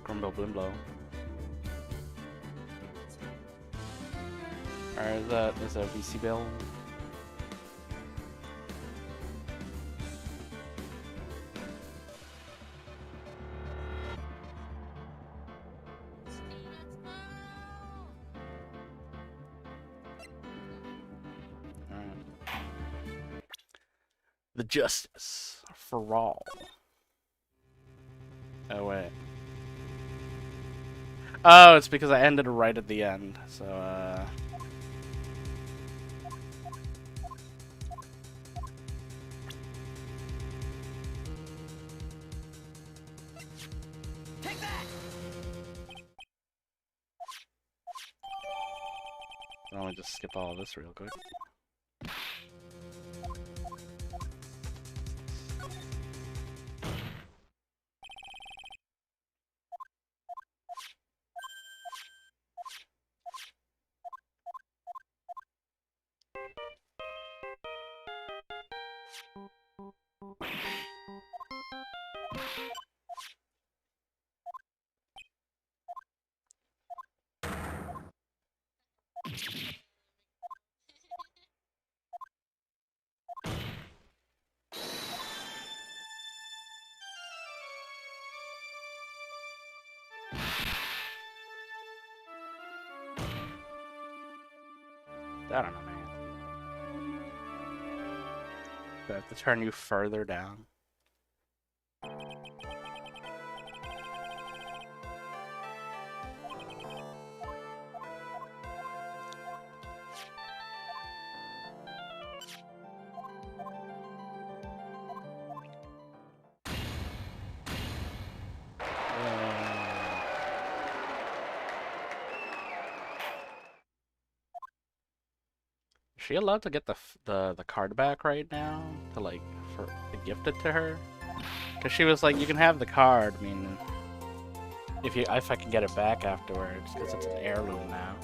Grumble Blimblow. Alright, is that a VC bill? The justice for all. Oh wait. Oh, it's because I ended right at the end. So Take that. Let me just skip all of this real quick. I don't know, man. Do I have to turn you further down? Is she allowed to get the card back right now to to gift it to her? Cause she was like, you can have the card. I mean, if I can get it back afterwards, cause it's an heirloom now.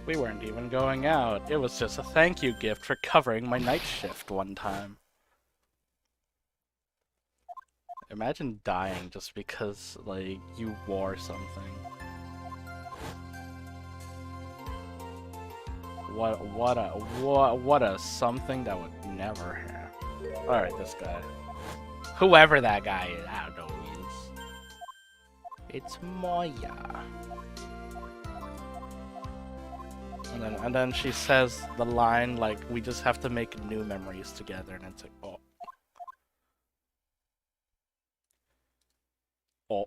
We weren't even going out. It was just a thank you gift for covering my night shift one time. Imagine dying just because, like, you wore something. What a something that would never happen. Alright, this guy. Whoever that guy is, I don't know who he is. It's Moya. And then she says the line like, we just have to make new memories together, and it's like, oh. Oh.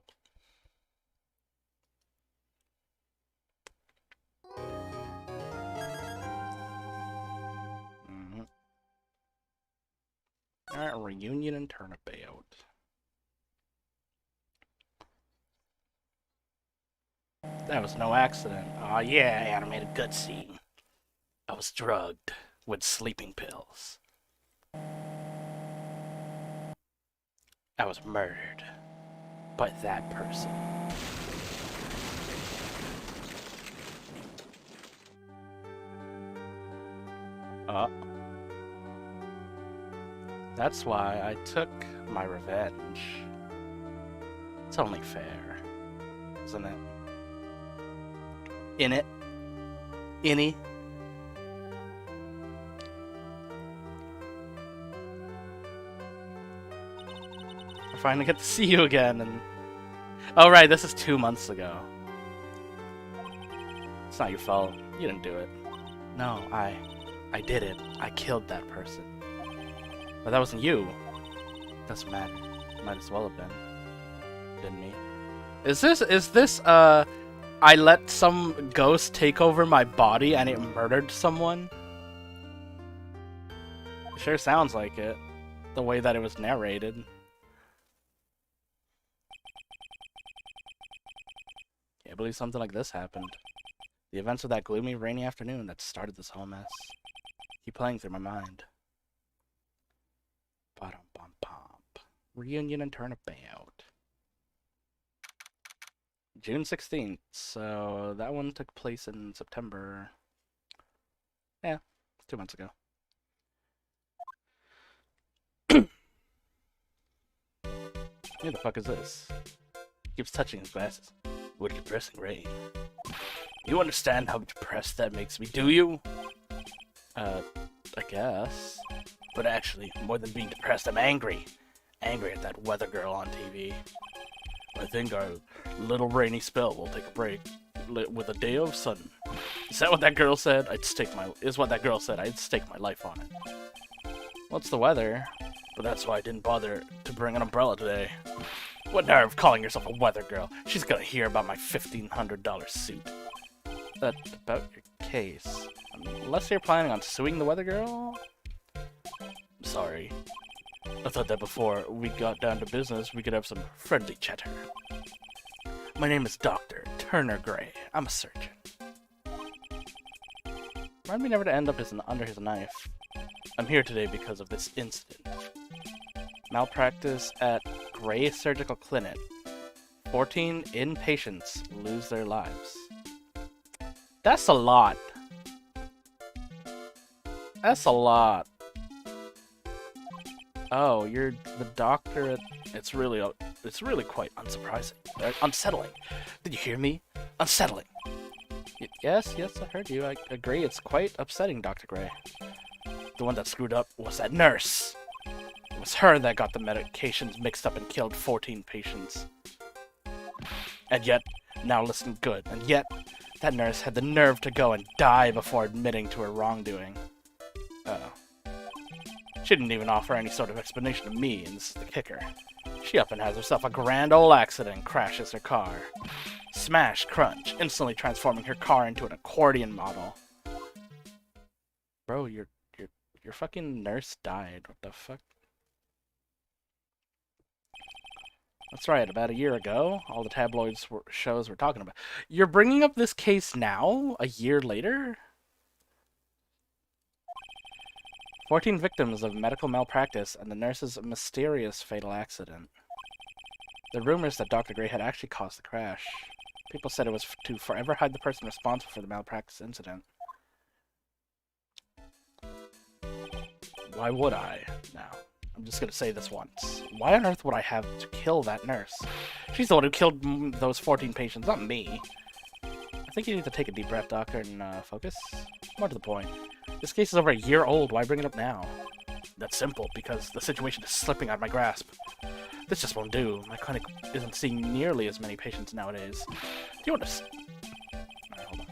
Alright, reunion and turnabout. That was no accident. Aw, yeah, animated cutscene. I was drugged with sleeping pills. I was murdered by that person. That's why I took my revenge. It's only fair, isn't it? In it? Innie? I finally get to see you again, and... Oh right, this is 2 months ago. It's not your fault. You didn't do it. No, I did it. I killed that person. But that wasn't you. Doesn't matter. Might as well have been. Didn't me. Is this, I let some ghost take over my body and it murdered someone? It sure sounds like it. The way that it was narrated. can't believe something like this happened. The events of that gloomy, rainy afternoon that started this whole mess keep playing through my mind. Ba-dum-bum-bum. Reunion and turnabout. June 16th, so that one took place in September. Yeah, 2 months ago. Who the fuck is this? He keeps touching his glasses. What a depressing rain. You understand how depressed that makes me, do you? I guess. But actually, more than being depressed, I'm angry. Angry at that weather girl on TV. I think our little rainy spell will take a break with a day of sun. Is that what that girl said? Is what that girl said. I'd stake my life on it. What's the weather? But that's why I didn't bother to bring an umbrella today. What nerve calling yourself a weather girl? She's gonna hear about my $1,500 suit. About your case. Unless you're planning on suing the weather girl? I'm sorry. I thought that before we got down to business, we could have some friendly chatter. My name is Dr. Turner Gray. I'm a surgeon. Remind me never to end up under his knife. I'm here today because of this incident. Malpractice at Gray Surgical Clinic. 14 inpatients lose their lives. That's a lot. That's a lot. Oh, you're the doctor at... It's really quite unsurprising. Unsettling. Did you hear me? Unsettling. Yes, I heard you. I agree. It's quite upsetting, Dr. Gray. The one that screwed up was that nurse. It was her that got the medications mixed up and killed 14 patients. And yet, now listen good, and yet, that nurse had the nerve to go and die before admitting to her wrongdoing. She didn't even offer any sort of explanation to me, and this is the kicker. She up and has herself a grand old accident and crashes her car. Smash, crunch, instantly transforming her car into an accordion model. Bro, your fucking nurse died. What the fuck? That's right, about a year ago, all the tabloids shows were talking about. You're bringing up this case now, a year later? 14 victims of medical malpractice and the nurse's mysterious fatal accident. The rumors that Dr. Gray had actually caused the crash. People said it was to forever hide the person responsible for the malpractice incident. Why would I, now? I'm just gonna say this once. Why on earth would I have to kill that nurse? She's the one who killed those 14 patients, not me. I think you need to take a deep breath, Doctor, and focus. More to the point. This case is over a year old. Why bring it up now? That's simple, because the situation is slipping out of my grasp. This just won't do. My clinic isn't seeing nearly as many patients nowadays. Do you want to... Alright, hold on.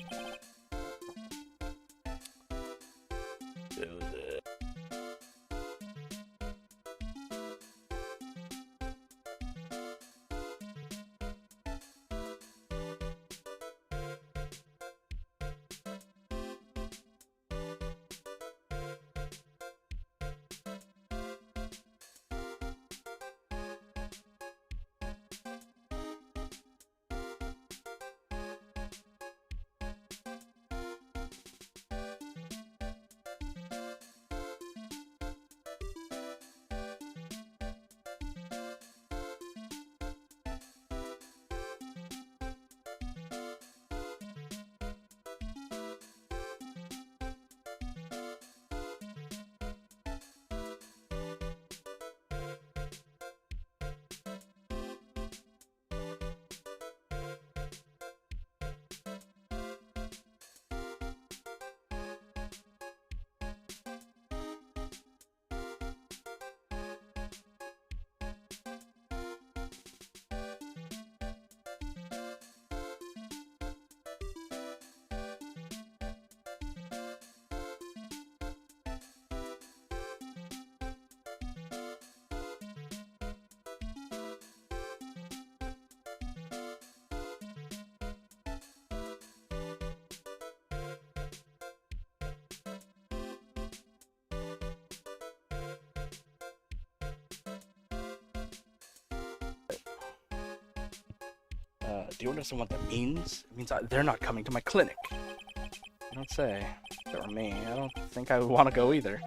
Do you understand what that means? It means they're not coming to my clinic. I don't say. If it were me, I don't think I would want to go either.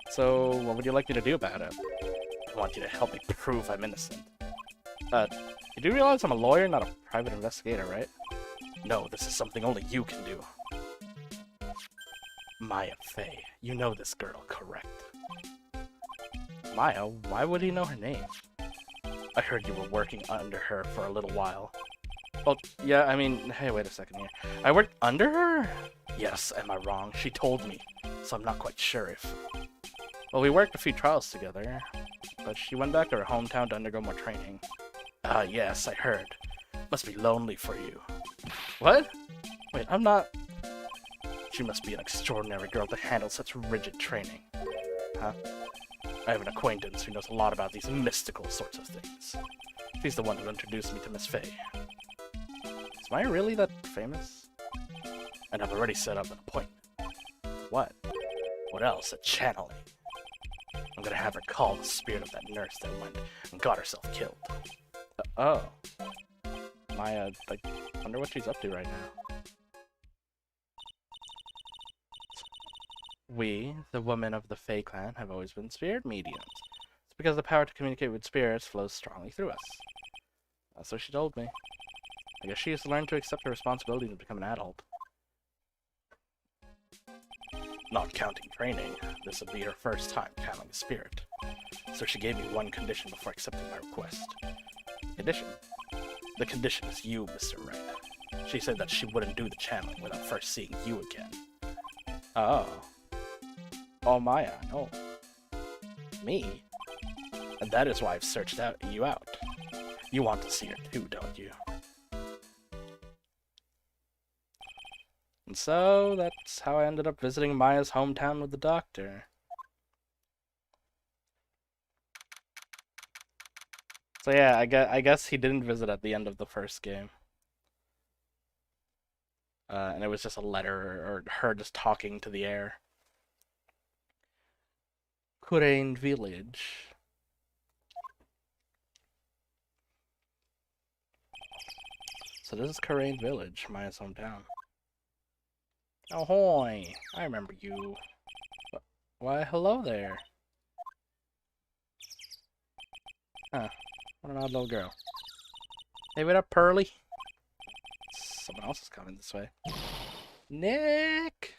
So, what would you like me to do about it? I want you to help me prove I'm innocent. You do realize I'm a lawyer, not a private investigator, right? No, this is something only you can do. Maya Fey. You know this girl, correct? Maya? Why would he know her name? I heard you were working under her for a little while. Oh, yeah, I mean, hey, wait a second here. I worked under her? Yes, am I wrong? She told me, so I'm not quite sure if... Well, we worked a few trials together, but she went back to her hometown to undergo more training. Ah, yes, I heard. Must be lonely for you. What? Wait, I'm not... She must be an extraordinary girl to handle such rigid training. Huh? I have an acquaintance who knows a lot about these mystical sorts of things. She's the one who introduced me to Miss Fey. Is Maya really that famous? And I've already set up an appointment. What? What else? A channeling. I'm gonna have her call the spirit of that nurse that went and got herself killed. Oh. Maya, I wonder what she's up to right now. We, the women of the Fey clan, have always been spirit mediums. It's because the power to communicate with spirits flows strongly through us. That's what she told me. I guess she has learned to accept her responsibility to become an adult. Not counting training, this would be her first time channeling a spirit. So she gave me one condition before accepting my request. Condition? The condition is you, Mr. Wright. She said that she wouldn't do the channeling without first seeing you again. Oh. Oh, Maya, no. Me? And that is why I've searched you out. You want to see her too, don't you? And so, that's how I ended up visiting Maya's hometown with the doctor. So yeah, I guess he didn't visit at the end of the first game. And it was just a letter, or her just talking to the air. Kurain Village. So this is Kurain Village, Maya's hometown. Ahoy! I remember you. Why, hello there. Huh. What an odd little girl. Hey, what up, Pearly? Someone else is coming this way. Nick!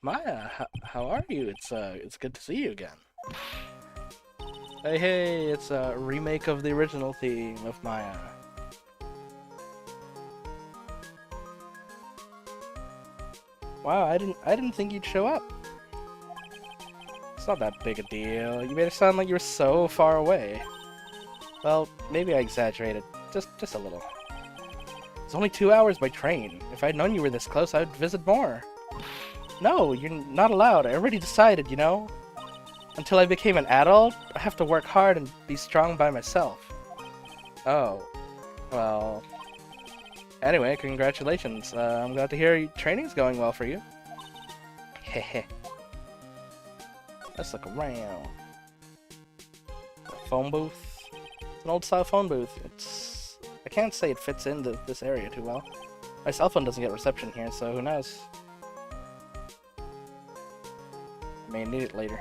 Maya, how are you? It's good to see you again. Hey, it's a remake of the original theme of Maya. Wow, I didn't think you'd show up. It's not that big a deal. You made it sound like you were so far away. Well, maybe I exaggerated. Just a little. It's only 2 hours by train. If I'd known you were this close, I'd visit more. No, you're not allowed. I already decided, you know? Until I became an adult, I have to work hard and be strong by myself. Oh. Well... Anyway, congratulations. I'm glad to hear training's going well for you. Hehe. Let's look around. A phone booth. It's an old-style phone booth. I can't say it fits into this area too well. My cell phone doesn't get reception here, so who knows? I may need it later.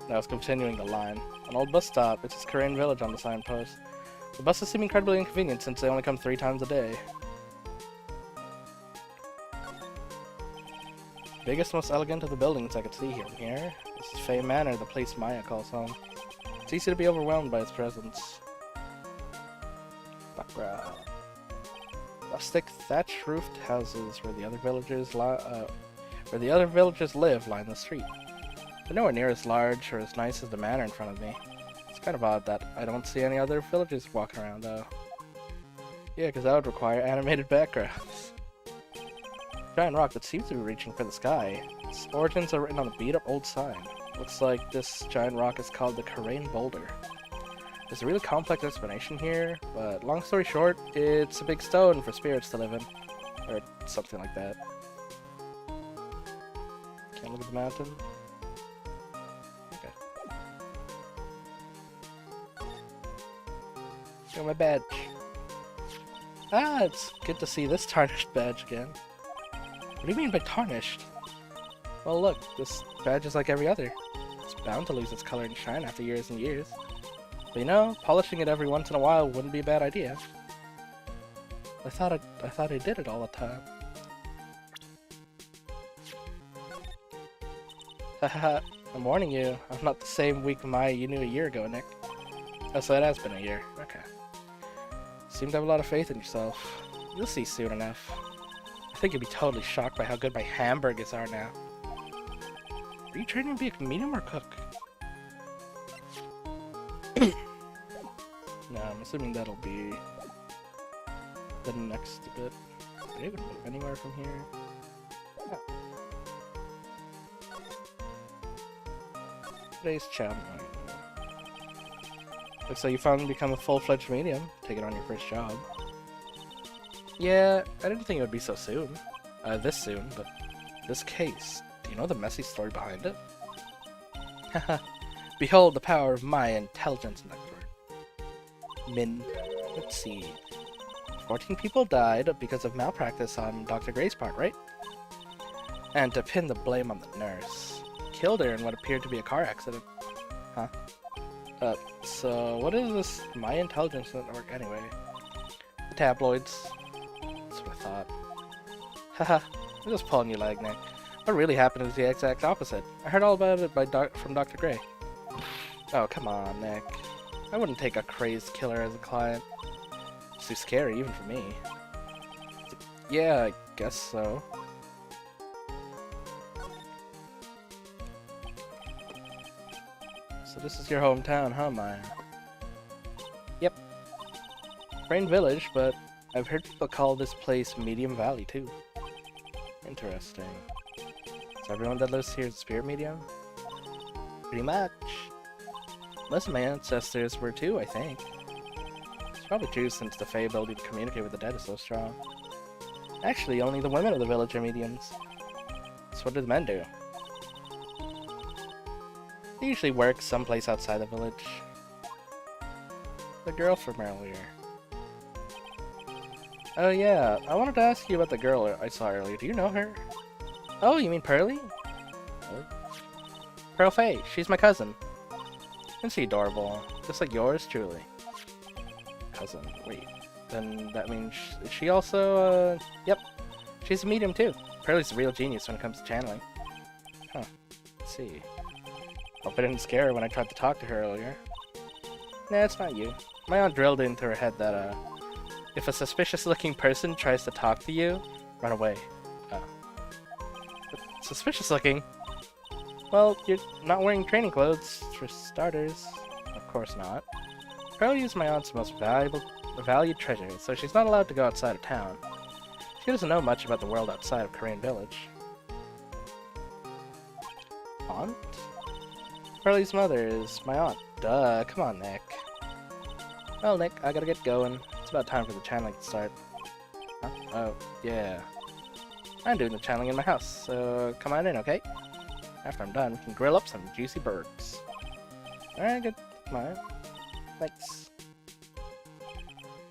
Now it's continuing the line. An old bus stop. It says Kurain Village on the signpost. The buses seem incredibly inconvenient since they only come 3 times a day. Biggest, most elegant of the buildings I could see from here. This is Fey Manor, the place Maya calls home. It's easy to be overwhelmed by its presence. Background. Rustic, thatch-roofed houses where the other villagers live line the street. They're nowhere near as large or as nice as the manor in front of me. It's kind of odd that I don't see any other villagers walking around, though. Yeah, because that would require animated backgrounds. Giant rock that seems to be reaching for the sky. Its origins are written on a beat-up old sign. Looks like this giant rock is called the Kurain Boulder. There's a really complex explanation here, but long story short, it's a big stone for spirits to live in. Or something like that. Can't look at the mountain? Okay. Got my badge. Ah, it's good to see this tarnished badge again. What do you mean by tarnished? Well, look, this badge is like every other. It's bound to lose its color and shine after years and years. But you know, polishing it every once in a while wouldn't be a bad idea. I thought I did it all the time. Haha, I'm warning you, I'm not the same weak Maya you knew a year ago, Nick. Oh, so it has been a year. Okay. Seem to have a lot of faith in yourself. You'll see soon enough. I think you'll be totally shocked by how good my hamburgers are now. Are you training to be a medium or cook? No, I'm assuming that'll be the next bit. Can I even move anywhere from here? Oh. Today's challenge. Looks like you finally become a full-fledged medium. Take it on your first job. Yeah, I didn't think it would be so soon. This soon, but this case. Do you know the messy story behind it? Haha. Behold the power of my intelligence network. Min. Let's see. 14 people died because of malpractice on Dr. Gray's part, right? And to pin the blame on the nurse. Killed her in what appeared to be a car accident. Huh? So what is this My Intelligence Network anyway? The tabloids. That's what I thought. Haha, I'm just pulling your leg, Nick. What really happened is the exact opposite. I heard all about it from Dr. Gray. Oh, come on, Nick. I wouldn't take a crazed killer as a client. It's too scary, even for me. Yeah, I guess so. So this is your hometown, huh, Maya? Yep. Crane Village, but I've heard people call this place Medium Valley, too. Interesting. So everyone that lives here is Spirit Medium? Pretty much. Most of my ancestors were too, I think. It's probably true since the Fae ability to communicate with the dead is so strong. Actually, only the women of the village are mediums. So what do the men do? They usually work someplace outside the village. The girl from earlier. Oh yeah, I wanted to ask you about the girl I saw earlier. Do you know her? Oh, you mean Pearly? Oh. Pearl Faye, she's my cousin. Isn't she adorable? Just like yours, truly. Cousin, wait. Then that means, is she also, yep. She's a medium too. Pearly's a real genius when it comes to channeling. Huh, let's see. Hope I didn't scare her when I tried to talk to her earlier. Nah, it's not you. My aunt drilled into her head that, if a suspicious-looking person tries to talk to you, run away. Suspicious-looking? Well, you're not wearing training clothes, for starters. Of course not. Pearly is my aunt's most valued treasure, so she's not allowed to go outside of town. She doesn't know much about the world outside of Korean Village. Aunt? Pearly's mother is my aunt. Duh, come on, Nick. Well, Nick, I gotta get going. It's about time for the channeling to start. Huh? Oh, yeah. I'm doing the channeling in my house, so come on in, okay? After I'm done, we can grill up some juicy burgers. Alright, good. Come on. Thanks.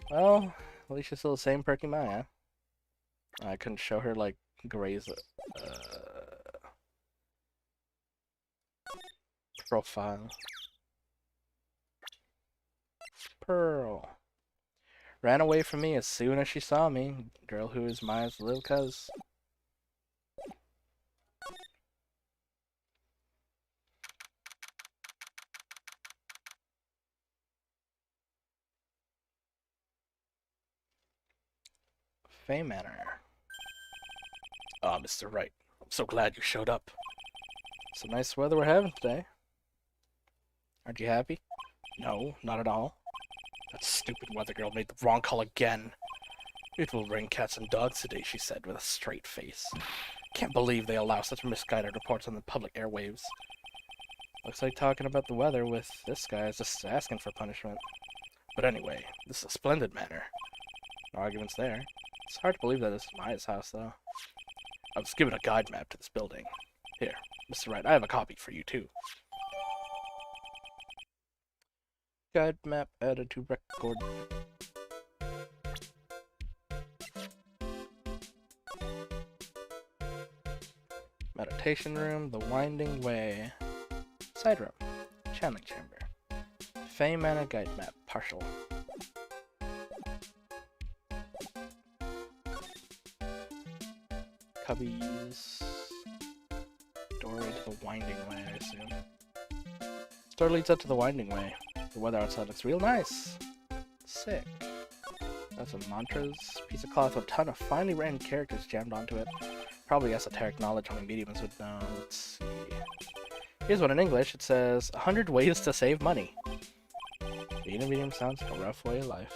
Well, at least she's still the same perky Maya. I couldn't show her, like, Gray's, profile. Pearl. Ran away from me as soon as she saw me. Girl who is Maya's little cuz. Fae Manor. Ah, Mr. Wright. I'm so glad you showed up. Some nice weather we're having today. Aren't you happy? No, not at all. That stupid weather girl made the wrong call again. It will rain cats and dogs today, she said with a straight face. Can't believe they allow such misguided reports on the public airwaves. Looks like talking about the weather with this guy is just asking for punishment. But anyway, this is a splendid manor. No arguments there. It's hard to believe that this is Maya's house, though. I was given a guide map to this building. Here, Mr. Wright, I have a copy for you, too. Guide map added to record. Discord. Meditation room, the winding way. Side room, channeling chamber. Fey mana guide map, partial. Cubbies. Doorway to the winding way, I assume. Door leads up to the winding way. The weather outside looks real nice. Sick. That's some mantras. Piece of cloth with a ton of finely written characters jammed onto it. Probably esoteric knowledge only mediums would know. Let's see. Here's one in English. It says, 100 ways to save money. Being a medium sounds like a rough way of life.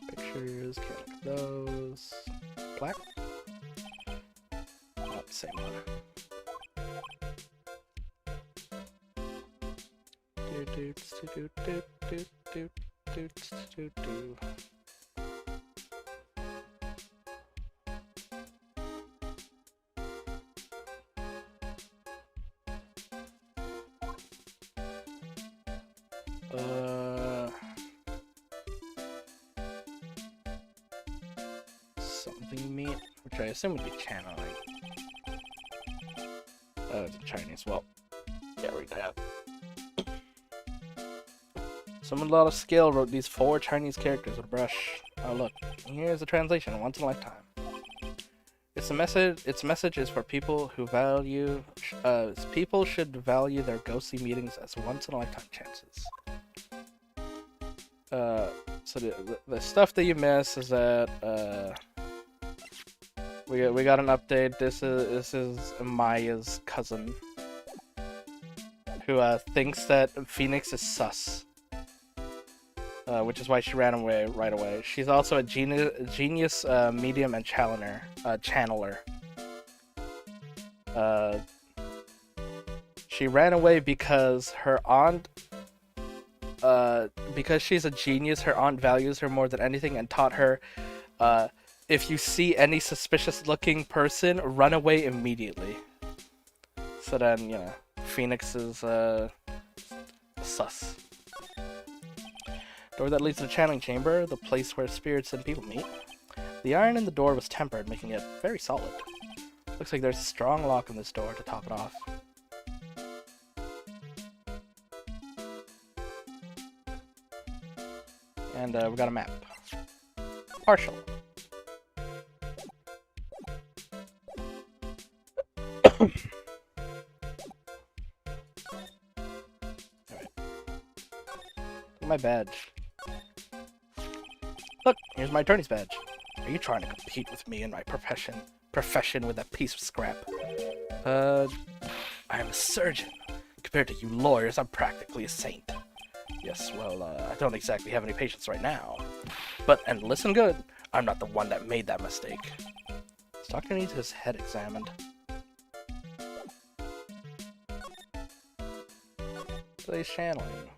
Pictures, can't look at those. Black? Oh, same one. Something meat, which I assume would be channeling. Oh, it's Chinese. Well, yeah, read that. Someone with a lot of skill wrote these 4 Chinese characters with a brush. Oh look, here's a translation, once in a lifetime. It's a message. Its message is for people who value. People should value their ghostly meetings as once in a lifetime chances. So the stuff that you miss is that we got an update. This is Maya's cousin, who thinks that Phoenix is sus. Which is why she ran away right away. She's also a genius medium and channeler. She ran away because her aunt, because she's a genius, her aunt values her more than anything and taught her, if you see any suspicious-looking person, run away immediately. So then, you know, Phoenix is sus. Door that leads to the channeling chamber, the place where spirits and people meet. The iron in the door was tempered, making it very solid. Looks like there's a strong lock on this door to top it off. And we got a map. Partial. Alright. My badge. Look, here's my attorney's badge. Are you trying to compete with me in my profession with that piece of scrap? I am a surgeon. Compared to you lawyers, I'm practically a saint. Yes, well, I don't exactly have any patients right now. But, and listen good, I'm not the one that made that mistake. This doctor needs his head examined. So he's channeling.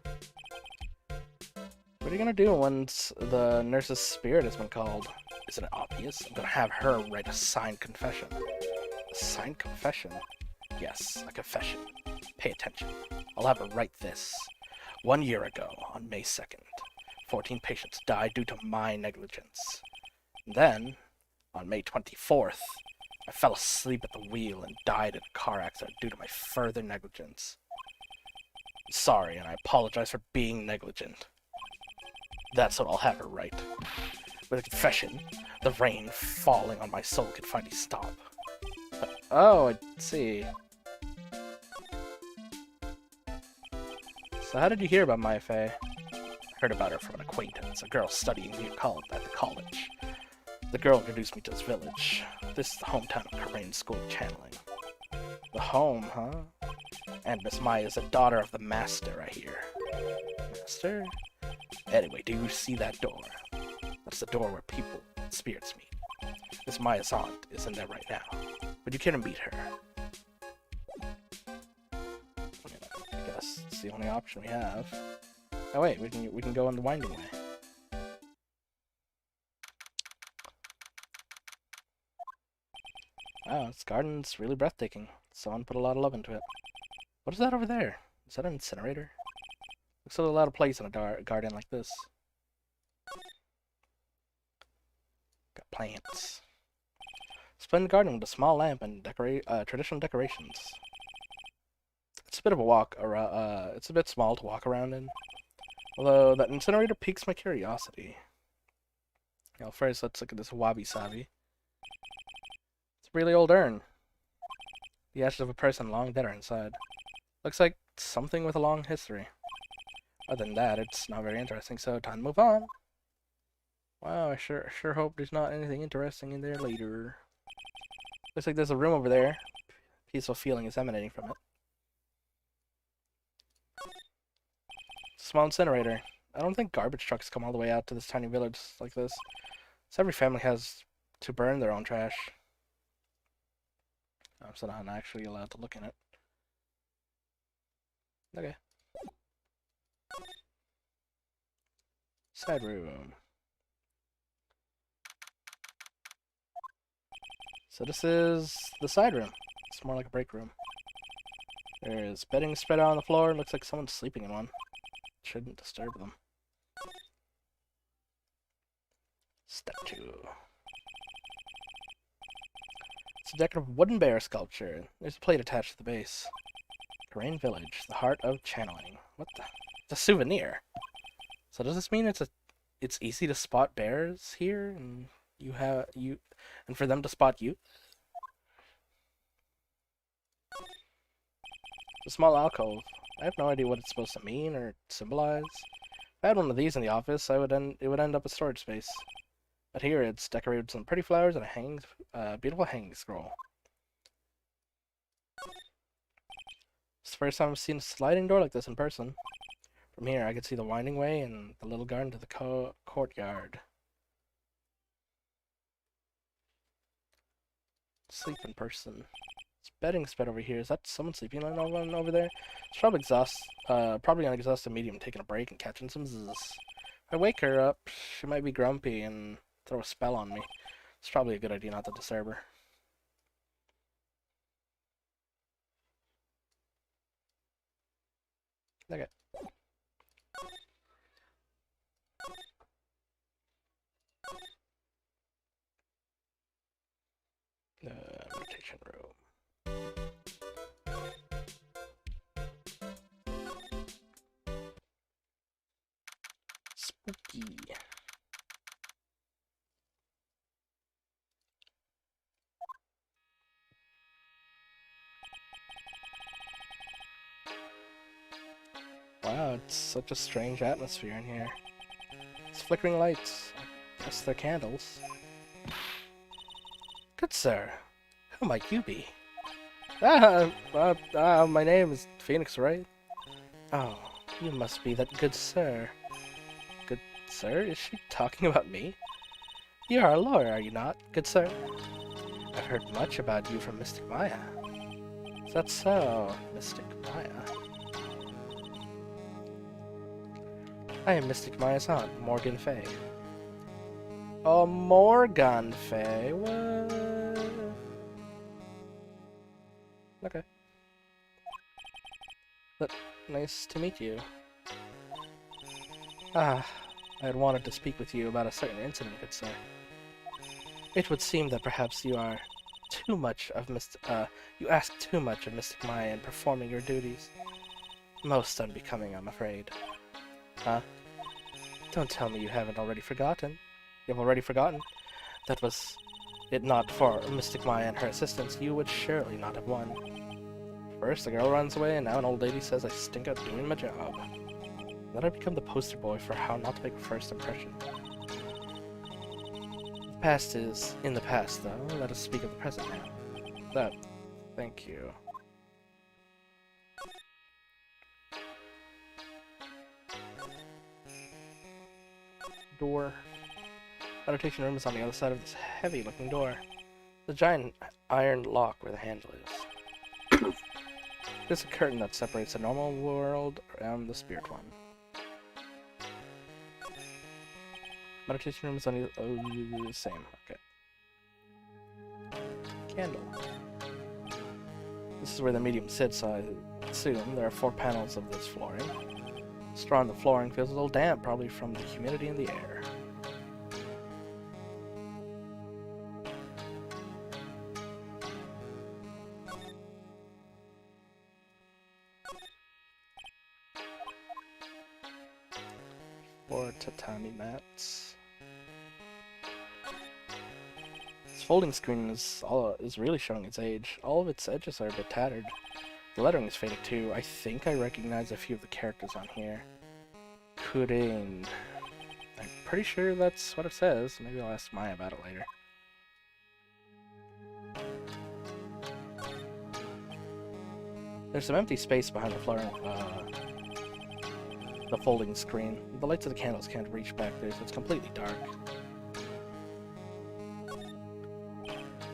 What are you gonna do once the nurse's spirit has been called? Isn't it obvious? I'm gonna have her write a signed confession. A signed confession? Yes, a confession. Pay attention. I'll have her write this. 1 year ago, on May 2nd, 14 patients died due to my negligence. And then, on May 24th, I fell asleep at the wheel and died in a car accident due to my further negligence. I'm sorry, and I apologize for being negligent. That's what I'll have her write. With a confession, the rain falling on my soul can finally stop. Oh, I see. So how did you hear about Maya Fey? I heard about her from an acquaintance, a girl studying at the college. The girl introduced me to this village. This is the hometown of Korean School of Channeling. The home, huh? And Miss Maya is a daughter of the master, I hear. Master? Anyway, do you see that door? That's the door where people and spirits meet. This Maya's aunt is in there right now, but you can't beat her. I guess it's the only option we have. Oh wait, we can go on the winding way. Wow, this garden's really breathtaking. Someone put a lot of love into it. What is that over there? Is that an incinerator? Looks a little out of place in a garden like this. Got plants. Splendid garden with a small lamp and traditional decorations. It's a bit of a walk around. It's a bit small to walk around in. Although that incinerator piques my curiosity. Well, first let's look at this wabi-sabi. It's a really old urn. The ashes of a person long dead are inside. Looks like something with a long history. Other than that, it's not very interesting, so time to move on. Wow, I sure hope there's not anything interesting in there later. Looks like there's a room over there. Peaceful feeling is emanating from it. Small incinerator. I don't think garbage trucks come all the way out to this tiny village like this. So every family has to burn their own trash. So I'm not actually allowed to look in it. Okay. Side room. So this is the side room. It's more like a break room. There's bedding spread out on the floor. Looks like someone's sleeping in one. Shouldn't disturb them. Step 2. It's a decorative wooden bear sculpture. There's a plate attached to the base. Terrain Village, the heart of channeling. What the? It's a souvenir. So does this mean it's easy to spot bears here, and and for them to spot you? It's a small alcove. I have no idea what it's supposed to mean or symbolize. If I had one of these in the office, it would end up a storage space. But here it's decorated with some pretty flowers and a beautiful hanging scroll. It's the first time I've seen a sliding door like this in person. From here, I could see the winding way and the little garden to the courtyard. Sleep in person. It's bedding spread over here. Is that someone sleeping on over there? It's probably probably an exhausted medium taking a break and catching some zzz. If I wake her up, she might be grumpy and throw a spell on me. It's probably a good idea not to disturb her. Okay. Meditation room. Spooky. Wow, it's such a strange atmosphere in here. It's flickering lights. I guess they're candles. Good sir, who might you be? My name is Phoenix, Wright. Oh, you must be that good sir. Good sir? Is she talking about me? You are a lawyer, are you not, good sir? I've heard much about you from Mystic Maya. Is that so, Mystic Maya? I am Mystic Maya's aunt, Morgan Fay. Oh, Morgan Fay? What? Okay. But nice to meet you. I had wanted to speak with you about a certain incident, good sir. It would seem that perhaps you are too much of you ask too much of Mystic Maya in performing your duties. Most unbecoming, I'm afraid. Huh? Don't tell me you haven't already forgotten. You've already forgotten? That was it not for Mystic Maya and her assistants, you would surely not have won. First, the girl runs away, and now an old lady says I stink at doing my job. Then I become the poster boy for how not to make a first impression. The past is in the past, though. Let us speak of the present now. Thank you. Door. Meditation room is on the other side of this heavy-looking door. The giant iron lock where the handle is. There's a curtain that separates the normal world and the spirit one. Meditation room is on the same. Okay. Candle. This is where the medium sits, so I assume there are 4 panels of this flooring. Straw on the flooring feels a little damp, probably from the humidity in the air. Or tatami mats. This folding screen is really showing its age. All of its edges are a bit tattered. The lettering is faded too. I think I recognize a few of the characters on here. Kurin. I'm pretty sure that's what it says. Maybe I'll ask Maya about it later. There's some empty space behind the flooring. The folding screen. The lights of the candles can't reach back there, so it's completely dark.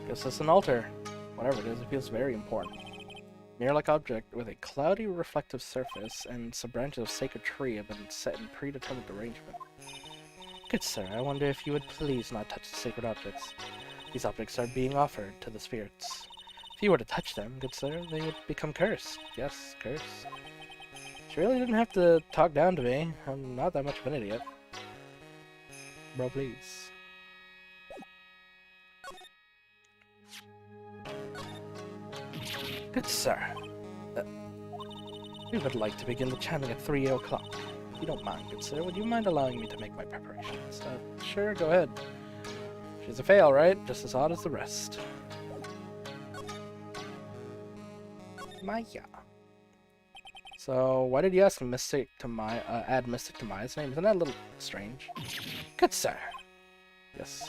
Guess it's an altar. Whatever it is, it feels very important. Mirror-like object with a cloudy reflective surface, and some branches of sacred tree have been set in predetermined arrangement. Good sir, I wonder if you would please not touch the sacred objects. These objects are being offered to the spirits. If you were to touch them, good sir, they would become cursed. Yes, cursed. She really didn't have to talk down to me. I'm not that much of an idiot. Bro, please. Good sir. We would like to begin the chanting at 3 o'clock. If you don't mind, good sir, would you mind allowing me to make my preparations? Sure, go ahead. She's a fail, right? Just as odd as the rest. Maya. So, why did you ask Mystic to Maya, add Mystic to Maya's name? Isn't that a little strange? Good sir. Yes.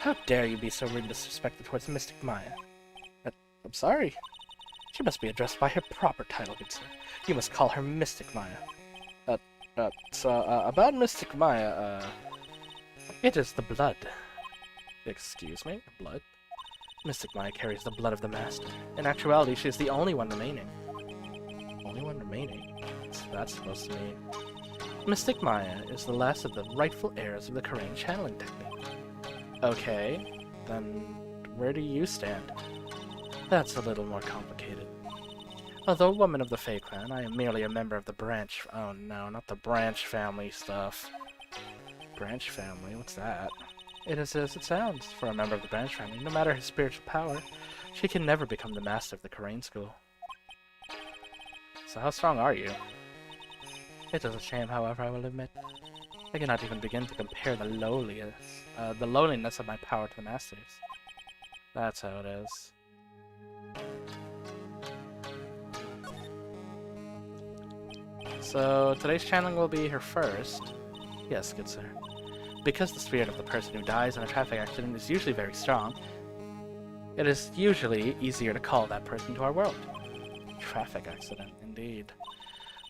How dare you be so rude and disrespectful towards Mystic Maya? I'm sorry. She must be addressed by her proper title, good sir. You must call her Mystic Maya. About Mystic Maya, it is the blood. Excuse me? Blood? Mystic Maya carries the blood of the Master. In actuality, she is the only one remaining. Only one remaining? What's that supposed to mean? Mystic Maya is the last of the rightful heirs of the Korean channeling technique. Okay, then where do you stand? That's a little more complicated. Although a woman of the Fae clan, I am merely a member of the branch. Oh no, not the branch family stuff. Branch family? What's that? It is as it sounds. For a member of the branch family, no matter his spiritual power, she can never become the master of the Korean school. So how strong are you? It is a shame, however, I will admit. I cannot even begin to compare the lowliness of my power to the masters. That's how it is. So, today's channeling will be her first. Yes, good sir. Because the spirit of the person who dies in a traffic accident is usually very strong, it is usually easier to call that person to our world. Traffic accident, indeed.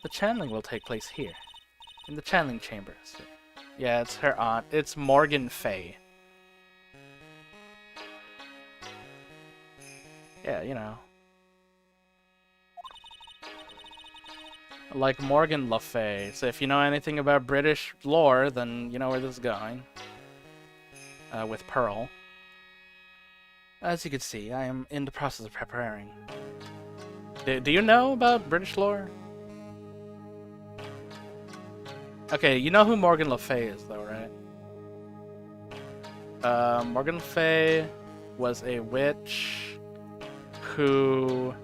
The channeling will take place here, in the channeling chambers. Yeah, it's her aunt. It's Morgan Fay. Yeah, you know. Like Morgan Le Fay. So if you know anything about British lore, then you know where this is going. With Pearl. As you can see, I am in the process of preparing. Do you know about British lore? Okay, you know who Morgan Le Fay is, though, right? Morgan Le Fay was a witch who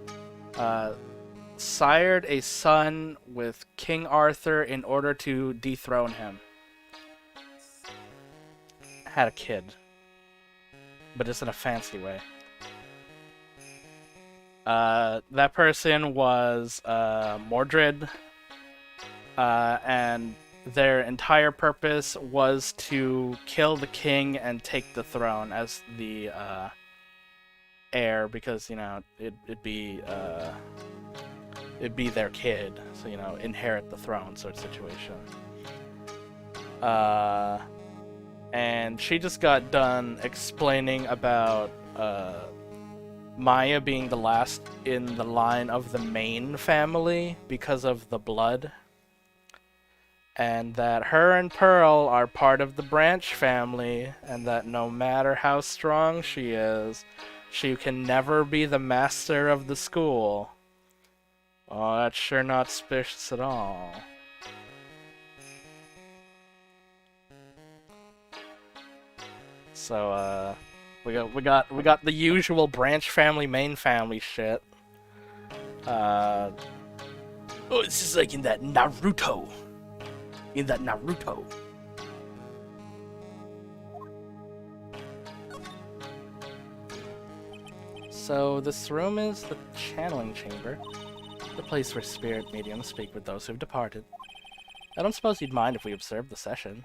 sired a son with King Arthur in order to dethrone him. Had a kid. But just in a fancy way. That person was Mordred. And their entire purpose was to kill the king and take the throne as the heir, because, you know, it'd be their kid, so, you know, inherit the throne sort of situation. and she just got done explaining about Maya being the last in the line of the main family because of the blood, and that her and Pearl are part of the branch family, and that no matter how strong she is, she can never be the master of the school. Oh, that's sure not suspicious at all. So, we got the usual branch family, main family shit. Oh, this is like in that Naruto. So this room is the channeling chamber, the place where spirit mediums speak with those who've departed. I don't suppose you'd mind if we observed the session.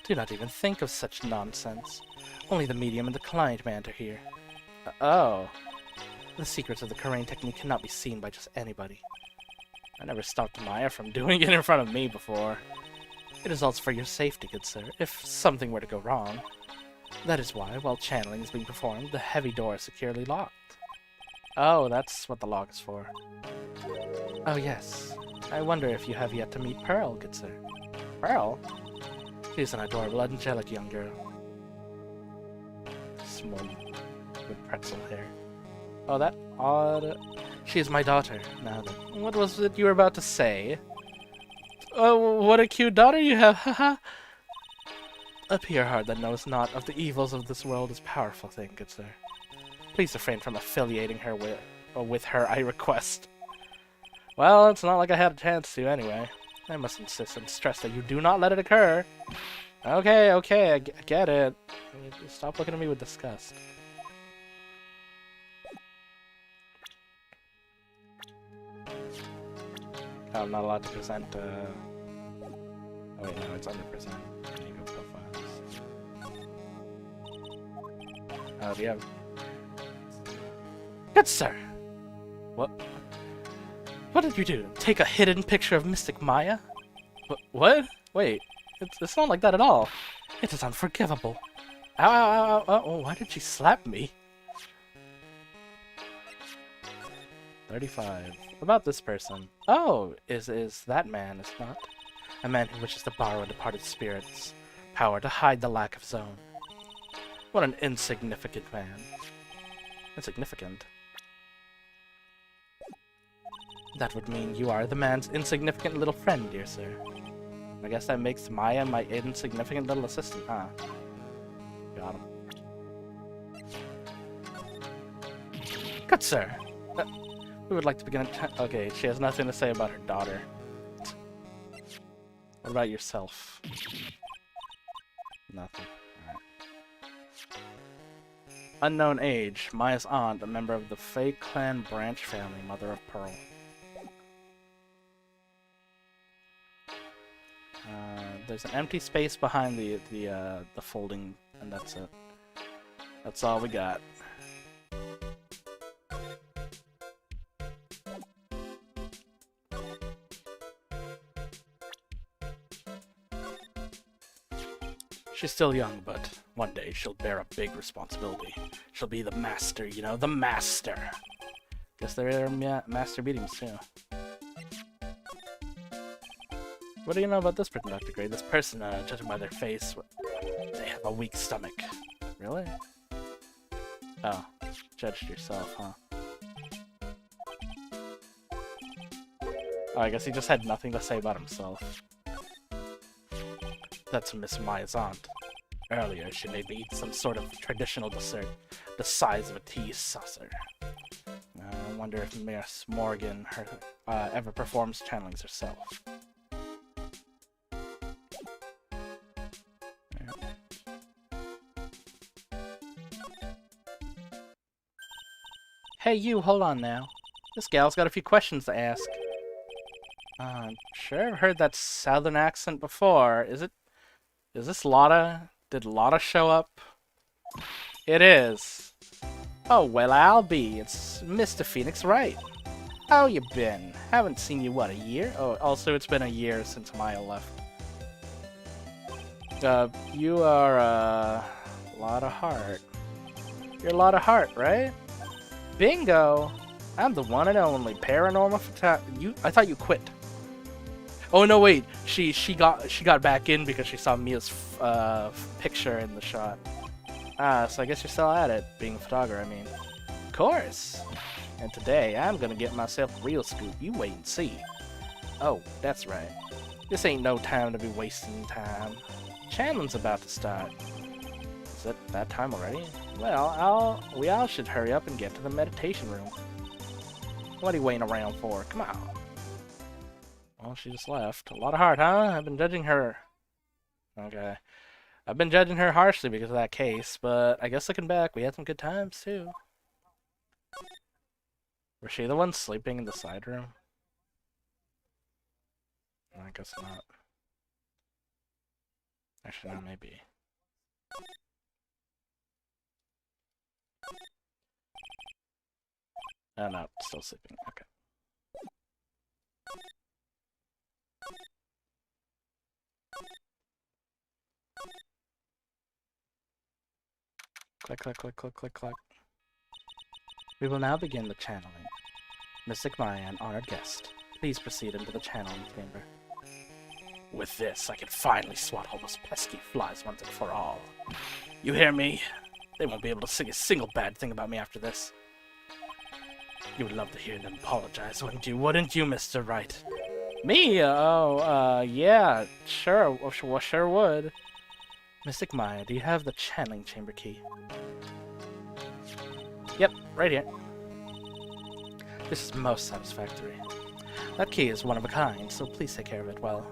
Do not even think of such nonsense. Only the medium and the client man are here. Oh. The secrets of the Karain technique cannot be seen by just anybody. I never stopped Maya from doing it in front of me before. It is also for your safety, good sir, if something were to go wrong. That is why, while channeling is being performed, the heavy door is securely locked. Oh, that's what the lock is for. Oh yes. I wonder if you have yet to meet Pearl, good sir. Pearl? She's an adorable, angelic young girl. Small, with pretzel hair. Oh, that odd... She is my daughter. Now then, what was it you were about to say? Oh, what a cute daughter you have, haha! A pure heart that knows not of the evils of this world is a powerful thing, good sir. Please refrain from affiliating her with her, I request. Well, it's not like I had a chance to, anyway. I must insist and stress that you do not let it occur. Okay, I get it. Stop looking at me with disgust. Oh, I'm not allowed to present, Oh wait, no, it's under present. Amigo profiles. Oh, do you have... Good sir! What? What did you do? Take a hidden picture of Mystic Maya? What? Wait, it's not like that at all. It is unforgivable. Ow, ow, ow, ow, oh, why did she slap me? 35. About this person. Oh, is that man, is not? A man who wishes to borrow a departed spirit's power to hide the lack of zone. What an insignificant man. Insignificant? That would mean you are the man's insignificant little friend, dear sir. I guess that makes Maya my insignificant little assistant, huh? Got him. Good sir! We would like to begin okay, she has nothing to say about her daughter. What about yourself? Nothing. Alright. Unknown age. Maya's aunt, a member of the Fae Clan branch family, mother of Pearl. There's an empty space behind the folding, and that's it. That's all we got. She's still young, but one day she'll bear a big responsibility. She'll be the master, you know, the master. Guess there are master meetings too. What do you know about this person, Dr. Gray? This person, judging by their face, they have a weak stomach. Really? Oh, judged yourself, huh? Oh, I guess he just had nothing to say about himself. That's Miss Maya's aunt. Earlier, she made me eat some sort of traditional dessert, the size of a tea saucer. I wonder if Miss Morgan ever performs channelings herself. Hey you, hold on now. This gal's got a few questions to ask. Sure, I've heard that southern accent before. Is this Lotta? Did Lotta show up? It is. Oh, well, I'll be. It's Mr. Phoenix Wright. How you been? Haven't seen you, what, a year? Oh, also, it's been a year since Maya left. you are a lot of heart. You're a lot of heart, right? Bingo! I'm the one and only paranormal I thought you quit. Oh no, wait. She got back in because she saw Mia's picture in the shot. Ah, so I guess you're still at it, being a photographer. I mean, of course. And today I'm gonna get myself a real scoop. You wait and see. Oh, that's right. This ain't no time to be wasting time. Channeling's about to start. Is it that time already? Well, we all should hurry up and get to the meditation room. What are you waiting around for? Come on. Well, she just left. A lot of heart, huh? I've been judging her. Okay. I've been judging her harshly because of that case, but I guess looking back, we had some good times, too. Was she the one sleeping in the side room? I guess not. Actually, no, maybe. Oh, no, still sleeping. Okay. Click, click, click, click, click, click. We will now begin the channeling. Mystic Maya, an honored guest, please proceed into the channeling chamber. With this, I can finally swat all those pesky flies once and for all. You hear me? They won't be able to say a single bad thing about me after this. You would love to hear them apologize, wouldn't you, Mr. Wright? Me? Yeah, sure, sure would. Mystic Maya, do you have the channeling chamber key? Yep, right here. This is most satisfactory. That key is one of a kind, so please take care of it well.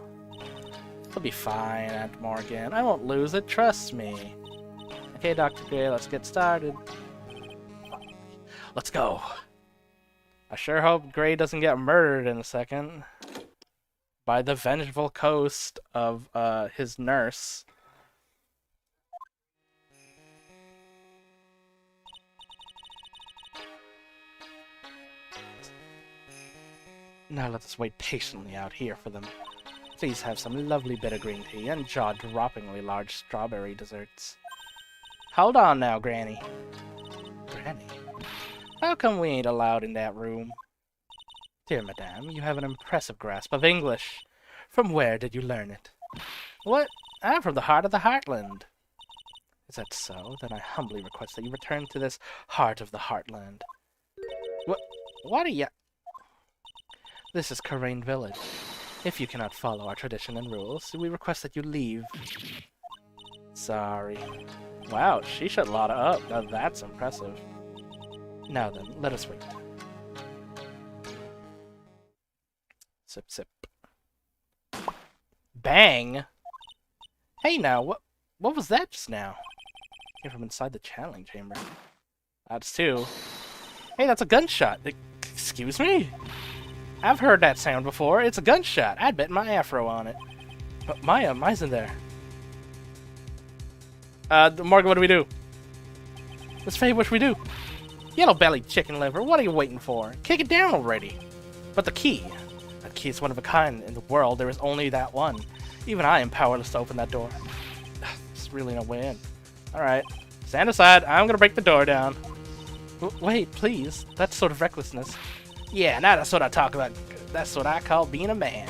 It'll be fine, Aunt Morgan. I won't lose it, trust me. Okay, Dr. Gray, let's get started. Let's go. I sure hope Gray doesn't get murdered in a second by the vengeful ghost of his nurse. Now let us wait patiently out here for them. Please have some lovely bitter green tea and jaw-droppingly large strawberry desserts. Hold on now, Granny. Granny? How come we ain't allowed in that room? Dear Madame, you have an impressive grasp of English. From where did you learn it? What? I'm from the heart of the Heartland. Is that so? Then I humbly request that you return to this heart of the Heartland. What are ya? This is Karain Village. If you cannot follow our tradition and rules, we request that you leave. Sorry. Wow, she shut Lotta up. Now that's impressive. Now then, let us wait. Sip, sip. Bang! Hey now, what was that just now? Came from inside the channeling chamber. That's two. Hey, that's a gunshot. Excuse me? I've heard that sound before. It's a gunshot. I'd bet my afro on it. But Maya's in there. Morgan, what do we do? Miss Faye, what should we do? Yellow-bellied chicken liver, what are you waiting for? Kick it down already. But the key. That key is one of a kind in the world. There is only that one. Even I am powerless to open that door. There's really no way in. Alright. Stand aside. I'm gonna break the door down. Wait, please. That's sort of recklessness. Yeah, now that's what I talk about. That's what I call being a man.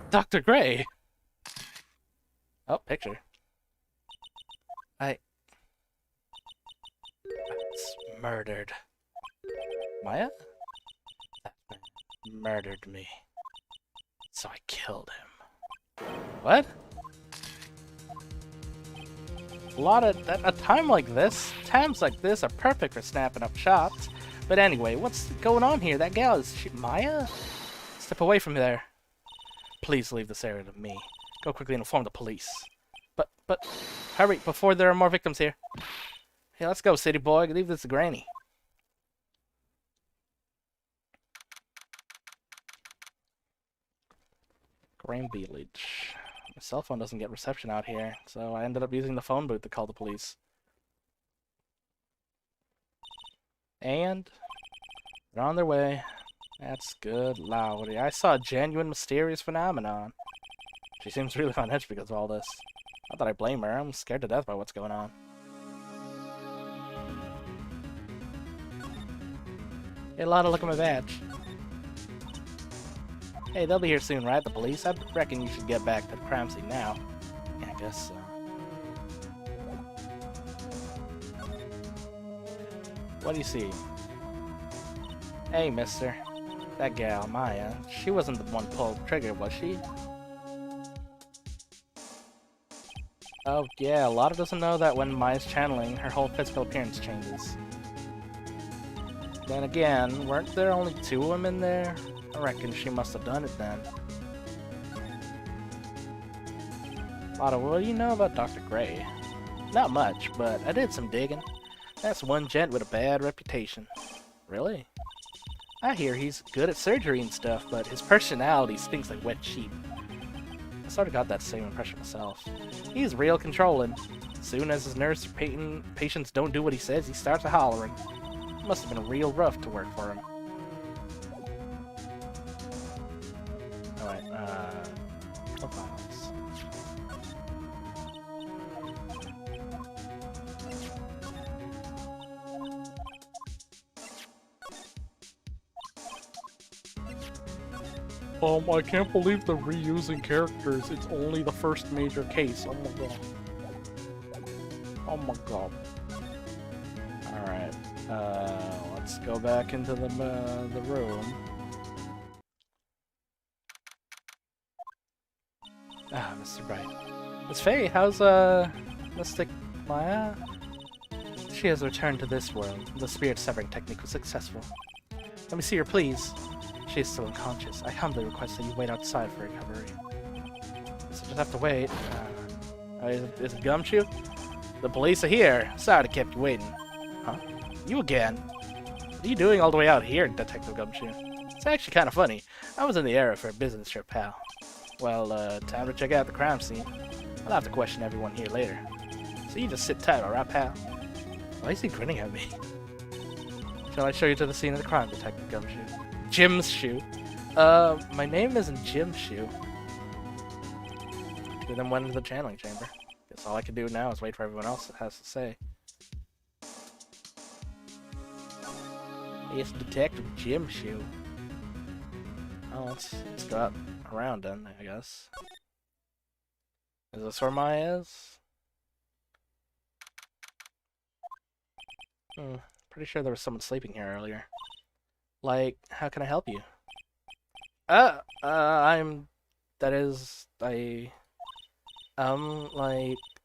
Dr. Gray. Oh, picture. I was murdered. Maya? That man murdered me. So I killed him. What? A time like this, times like this are perfect for snapping up shots. But anyway, what's going on here? That gal, is she Maya? Step away from there. Please leave this area to me. Go quickly and inform the police. But, hurry, before there are more victims here. Hey, let's go, city boy. Leave this to Granny. Graham Village. My cell phone doesn't get reception out here, so I ended up using the phone booth to call the police. And they're on their way. That's good, Lowry. I saw a genuine mysterious phenomenon. She seems really on edge because of all this. Not that I blame her, I'm scared to death by what's going on. Hey, Lana, look at my badge. Hey, they'll be here soon, right? The police? I reckon you should get back to the crime scene now. Yeah, I guess so. What do you see? Hey, mister. That gal, Maya, she wasn't the one pulled the trigger, was she? Oh, yeah, Lotta doesn't know that when Maya's channeling, her whole physical appearance changes. Then again, weren't there only 2 women there? I reckon she must have done it then. Lotta, what do you know about Dr. Gray? Not much, but I did some digging. That's one gent with a bad reputation. Really? I hear he's good at surgery and stuff, but his personality stinks like wet sheep. I sort of got that same impression myself. He's real controlling. As soon as his nurse or patients don't do what he says, he starts a hollering. Must have been real rough to work for him. Alright, profiles. I can't believe they're reusing characters. It's only the first major case. Oh my god. Oh my god. Alright. Let's go back into the room. Ah, Mr. Wright. Miss Faye, how's, Mystic Maya? She has returned to this world. The spirit severing technique was successful. Let me see her, please. She is still unconscious. I humbly request that you wait outside for recovery. So just have to wait. Is it Gumshoe? The police are here. Sorry to keep you waiting. Huh? You again? What are you doing all the way out here, Detective Gumshoe? It's actually kind of funny. I was in the area for a business trip, pal. Well, time to check out the crime scene. I'll have to question everyone here later. So you just sit tight, alright, pal? Why is he grinning at me? Shall I show you to the scene of the crime, Detective Gumshoe? Jim's shoe. My name isn't Jim Shoe. We then went into the channeling chamber. Guess all I can do now is wait for everyone else that has to say. It's Detective Jim Shoe. Oh, let's go out around then, I guess. Is this where Maya is? Pretty sure there was someone sleeping here earlier. Like, how can I help you? Like,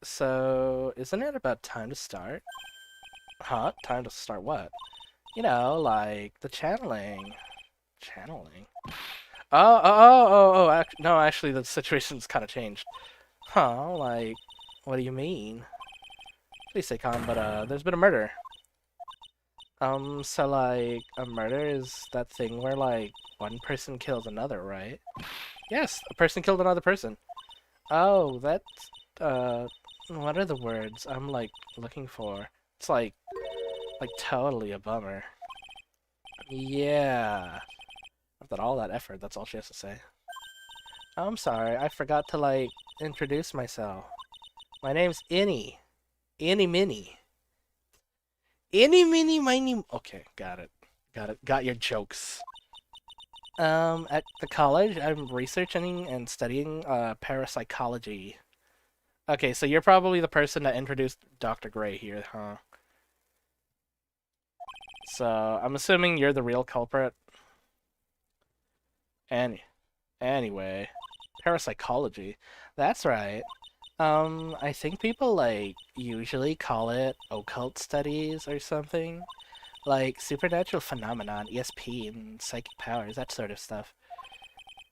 so, isn't it about time to start? Huh? Time to start what? You know, like, the channeling. Channeling? No, actually, the situation's kind of changed. Huh, like, what do you mean? Please stay calm, but, there's been a murder. So like, a murder is that thing where like, one person kills another, right? Yes, a person killed another person. Oh, that's, what are the words I'm like, looking for? It's like totally a bummer. Yeah. After all that effort, that's all she has to say. Oh, I'm sorry, I forgot to like, introduce myself. My name's Innie. Innie Minnie. Any, mini, miny... Okay, got it. Got your jokes. At the college, I'm researching and studying, parapsychology. Okay, so you're probably the person that introduced Dr. Gray here, huh? So, I'm assuming you're the real culprit. Anyway, parapsychology. That's right. I think people, like, usually call it occult studies or something. Like, supernatural phenomenon, ESP, and psychic powers, that sort of stuff.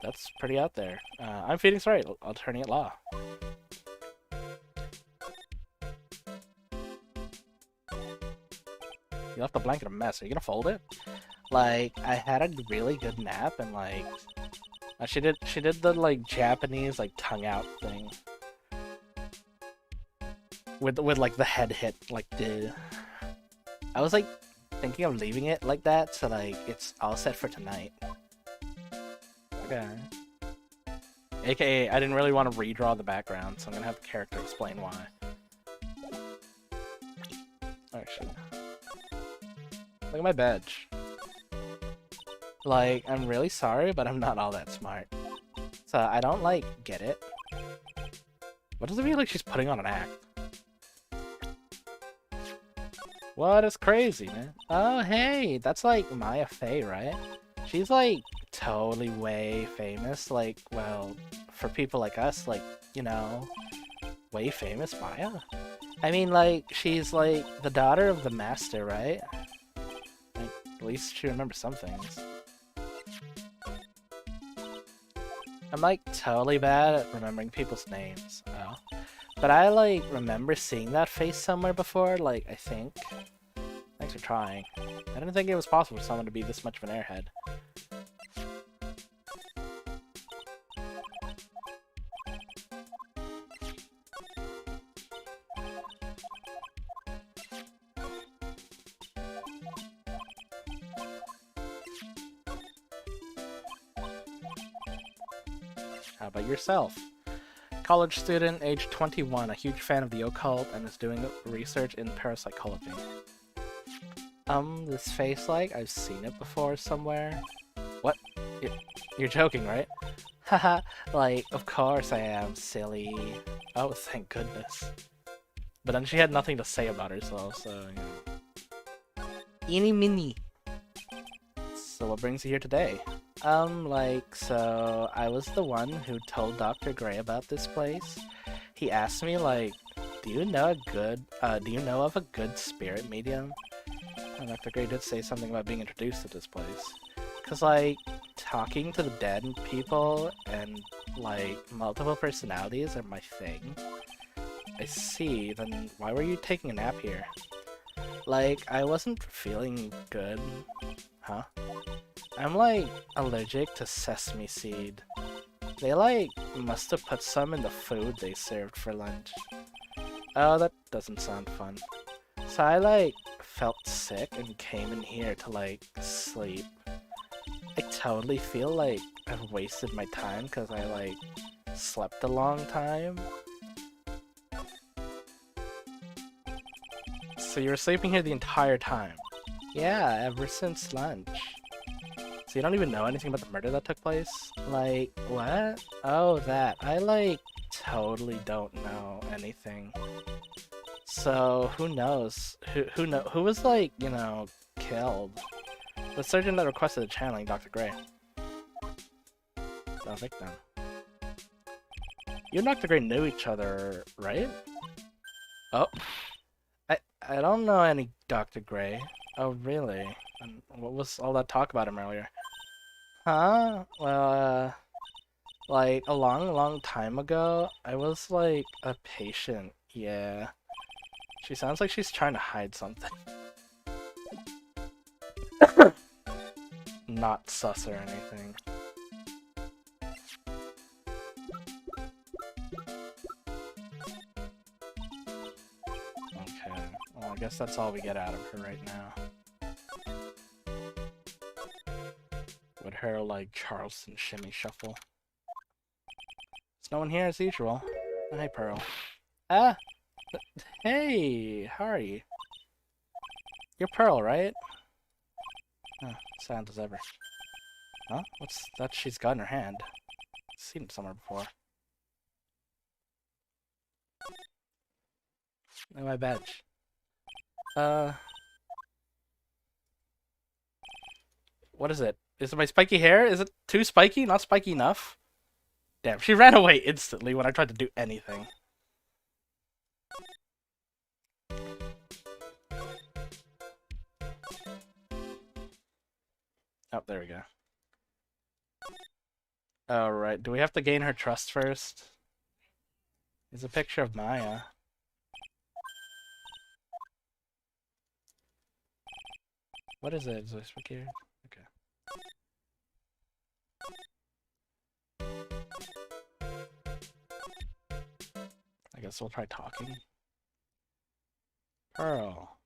That's pretty out there. I'm Phoenix Wright, attorney at law. You left the blanket a mess. Are you gonna fold it? Like, I had a really good nap, and, like... she did the, like, Japanese, like, tongue out thing. With like the head hit, like the... I was like thinking of leaving it like that, so like it's all set for tonight. Okay. AKA, I didn't really want to redraw the background, so I'm gonna have the character explain why. Actually, look at my badge. Like, I'm really sorry, but I'm not all that smart. So I don't, like, get it. What does it feel like she's putting on an act? What is crazy, man? Oh, hey, that's like Maya Fey, right? She's like totally way famous. Like, well, for people like us, like, you know, way famous Maya. I mean, like, she's like the daughter of the master, right? Like, at least she remembers some things. I'm like totally bad at remembering people's names. Oh. But I like remember seeing that face somewhere before, like, I think. Thanks for trying. I didn't think it was possible for someone to be this much of an airhead. How about yourself? College student, age 21, a huge fan of the occult, and is doing research in parapsychology. This face, like, I've seen it before somewhere. What? You're joking, right? Haha, like, of course I am, silly. Oh, thank goodness. But then she had nothing to say about herself, so, you know. Eeny mini. So what brings you here today? So I was the one who told Dr. Gray about this place. He asked me, like, do you know of a good spirit medium? And Dr. Gray did say something about being introduced to this place. Cause, like, talking to the dead people and, like, multiple personalities are my thing. I see, then why were you taking a nap here? Like, I wasn't feeling good. Huh? I'm, like, allergic to sesame seed. They, like, must have put some in the food they served for lunch. Oh, that doesn't sound fun. So I, like, felt sick and came in here to, like, sleep. I totally feel like I've wasted my time because I, like, slept a long time. So you were sleeping here the entire time? Yeah, ever since lunch. So you don't even know anything about the murder that took place? Like, what? Oh, that. I, like, totally don't know anything. So, who knows? Who was, like, you know, killed? The surgeon that requested the channeling, Dr. Gray. The victim. You and Dr. Gray knew each other, right? Oh. I don't know any Dr. Gray. Oh, really? And what was all that talk about him earlier? Huh? Well, like, a long time ago, I was, like, a patient. Yeah. She sounds like she's trying to hide something. Not sus or anything. Okay. Well, I guess that's all we get out of her right now. With her, like, Charleston shimmy shuffle. There's no one here as usual. Hi, Pearl. Ah! Hey! How are you? You're Pearl, right? Oh, silent as ever. Huh? What's that she's got in her hand? I've seen it somewhere before. Oh, my badge. What is it? Is it my spiky hair? Is it too spiky? Not spiky enough? Damn, she ran away instantly when I tried to do anything. Oh, there we go. Alright, do we have to gain her trust first? There's a picture of Maya. What is it? Is this here? Okay. I guess we'll try talking. Pearl.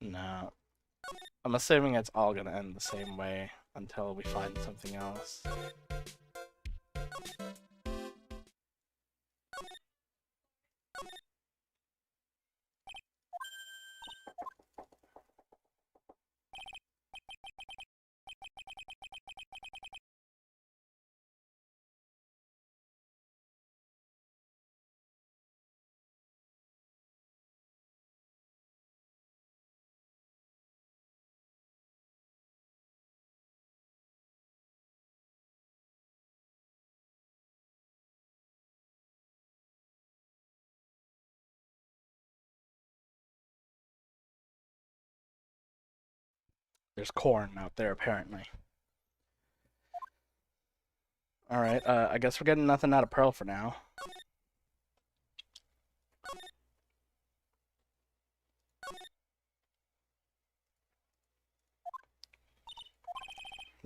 No. I'm assuming it's all gonna end the same way until we find something else. There's corn out there, apparently. Alright, I guess we're getting nothing out of Pearl for now.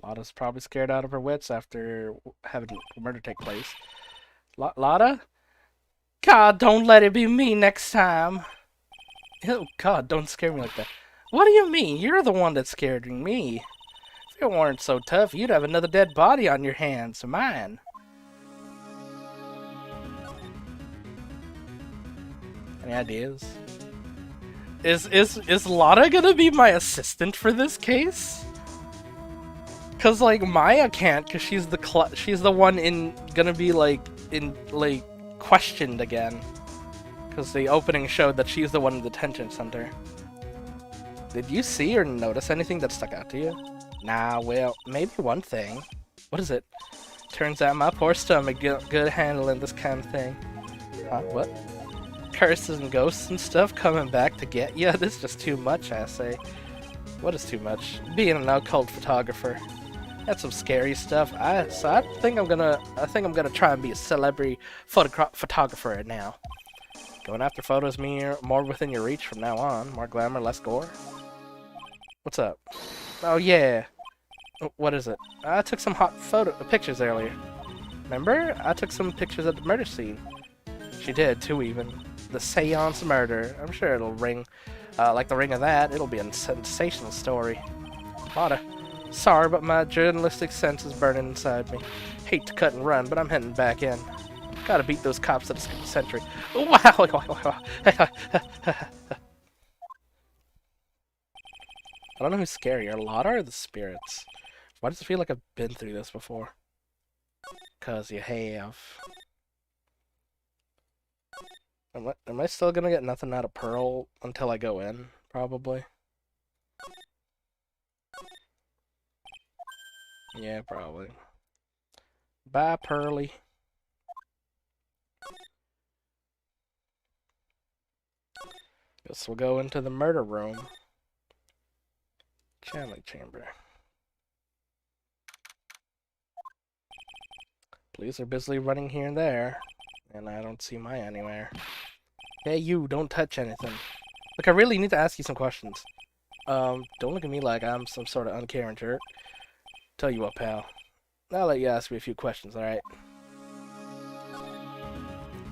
Lotta's probably scared out of her wits after having a murder take place. Lotta? God, don't let it be me next time. Oh, God, don't scare me like that. What do you mean? You're the one that's scaring me. If you weren't so tough, you'd have another dead body on your hands. Mine. Any ideas? Is Lotta gonna be my assistant for this case? Cause like Maya can't, cause she's the one gonna be questioned again. Cause the opening showed that she's the one in the detention center. Did you see or notice anything that stuck out to you? Nah, well, maybe one thing. What is it? Turns out my poor stomach good handling this kind of thing. What? Curses and ghosts and stuff coming back to get you? This is just too much, I say. What is too much? Being an occult photographer. That's some scary stuff. I think I'm gonna try and be a celebrity photographer now. Going after photos more within your reach from now on. More glamour, less gore. What's up? Oh yeah. What is it? I took some hot pictures earlier. Remember? I took some pictures at the murder scene. She did too, even. The seance murder. I'm sure it'll ring, like the ring of that. It'll be a sensational story. Lotta. Sorry, but my journalistic sense is burning inside me. Hate to cut and run, but I'm heading back in. Gotta beat those cops of the century. Wow! I don't know who's scarier, Lotta or the spirits? Why does it feel like I've been through this before? 'Cause you have. Am I still gonna get nothing out of Pearl until I go in? Probably. Yeah, probably. Bye, Pearly. Guess we'll go into the murder room. Channeling chamber. Police are busily running here and there, and I don't see Maya anywhere. Hey, you! Don't touch anything. Look, I really need to ask you some questions. Don't look at me like I'm some sort of uncaring jerk. Tell you what, pal. I'll let you ask me a few questions, alright?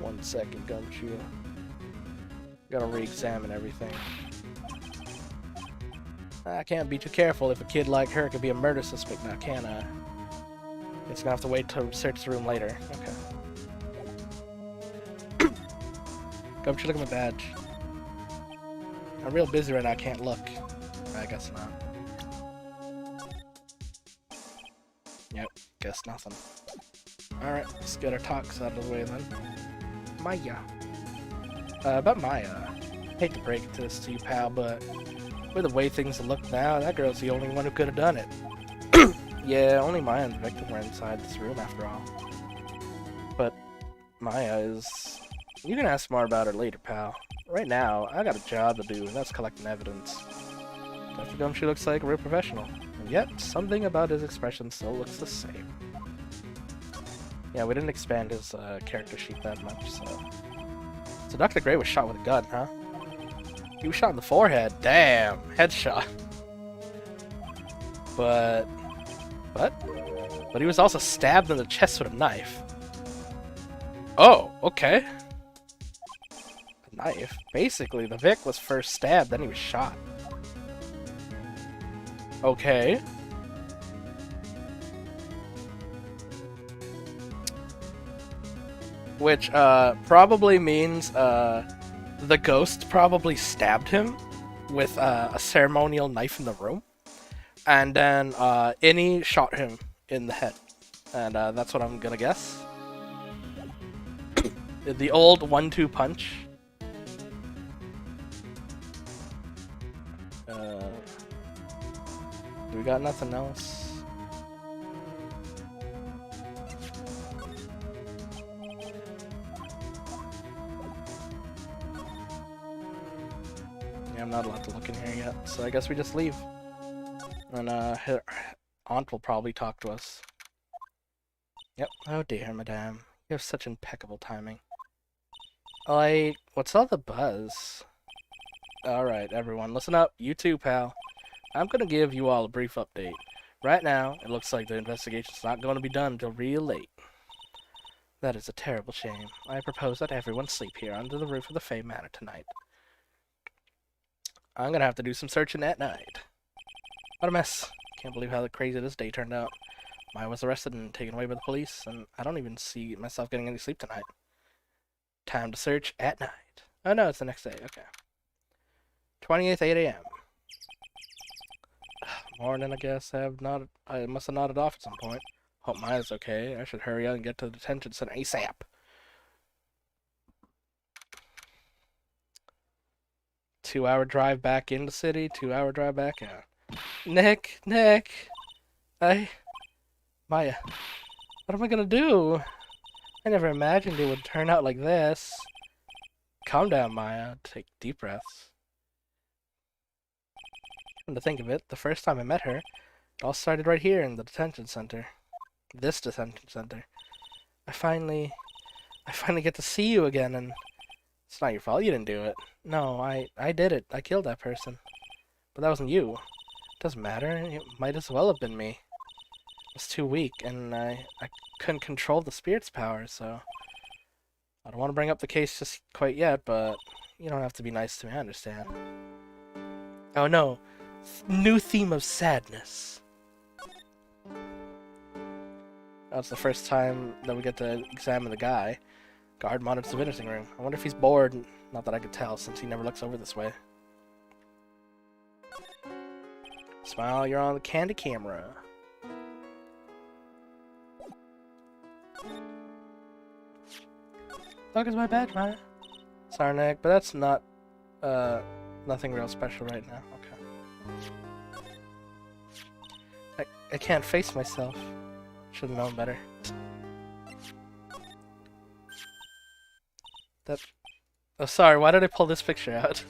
1 second, Gumshoe. Gotta re-examine everything. I can't be too careful if a kid like her could be a murder suspect now, can I? It's gonna have to wait to search the room later. Okay. Gumshoe, look at my badge. I'm real busy right now, I can't look. I guess not. Yep, guess nothing. Alright, let's get our talks out of the way then. Maya. About Maya. Hate to break it to you, pal, but with the way things look now, that girl's the only one who could have done it. Yeah, only Maya and the victim were inside this room after all. But Maya is... You can ask more about her later, pal. Right now, I got a job to do, and that's collecting evidence. Dr. Gumshoe looks like a real professional. And yet, something about his expression still looks the same. Yeah, we didn't expand his character sheet that much, so... So Dr. Gray was shot with a gun, huh? He was shot in the forehead. Damn! Headshot. But he was also stabbed in the chest with a knife. Oh, okay. A knife? Basically, the Vic was first stabbed, then he was shot. Okay. Which probably means the ghost probably stabbed him with a ceremonial knife in the room, and then Innie shot him in the head, and that's what I'm gonna guess. The old 1-2 punch. Do we got nothing else? Yeah, I'm not allowed to look in here yet, so I guess we just leave. And her aunt will probably talk to us. Yep. Oh dear, madame. You have such impeccable timing. Like, what's all the buzz? Alright, everyone, listen up. You too, pal. I'm gonna give you all a brief update. Right now, it looks like the investigation's not going to be done until real late. That is a terrible shame. I propose that everyone sleep here under the roof of the Fey Manor tonight. I'm gonna have to do some searching at night. What a mess. Can't believe how crazy this day turned out. Maya was arrested and taken away by the police, and I don't even see myself getting any sleep tonight. Time to search at night. Oh no, it's the next day. Okay. 28th, 8 a.m. Morning, I guess. I must have nodded off at some point. Hope Maya's okay. I should hurry up and get to the detention center ASAP. Two-hour drive back in the city, 2-hour drive back out. Nick! Maya, what am I gonna do? I never imagined it would turn out like this. Calm down, Maya. Take deep breaths. Come to think of it, the first time I met her, it all started right here in the detention center. This detention center. I finally get to see you again, and it's not your fault you didn't do it. No, I did it. I killed that person. But that wasn't you. It doesn't matter. It might as well have been me. I was too weak, and I couldn't control the spirit's power, so I don't want to bring up the case just quite yet, but you don't have to be nice to me, I understand. Oh no. New theme of sadness. That's the first time that we get to examine the guy. Guard monitors the witnessing room. I wonder if he's bored. Not that I could tell, since he never looks over this way. Smile, you're on the candy camera. Look, it's my badge, Maya. Sorry, Nick, but that's not, nothing real special right now. Okay. I can't face myself. Should have known better. Oh, sorry, why did I pull this picture out?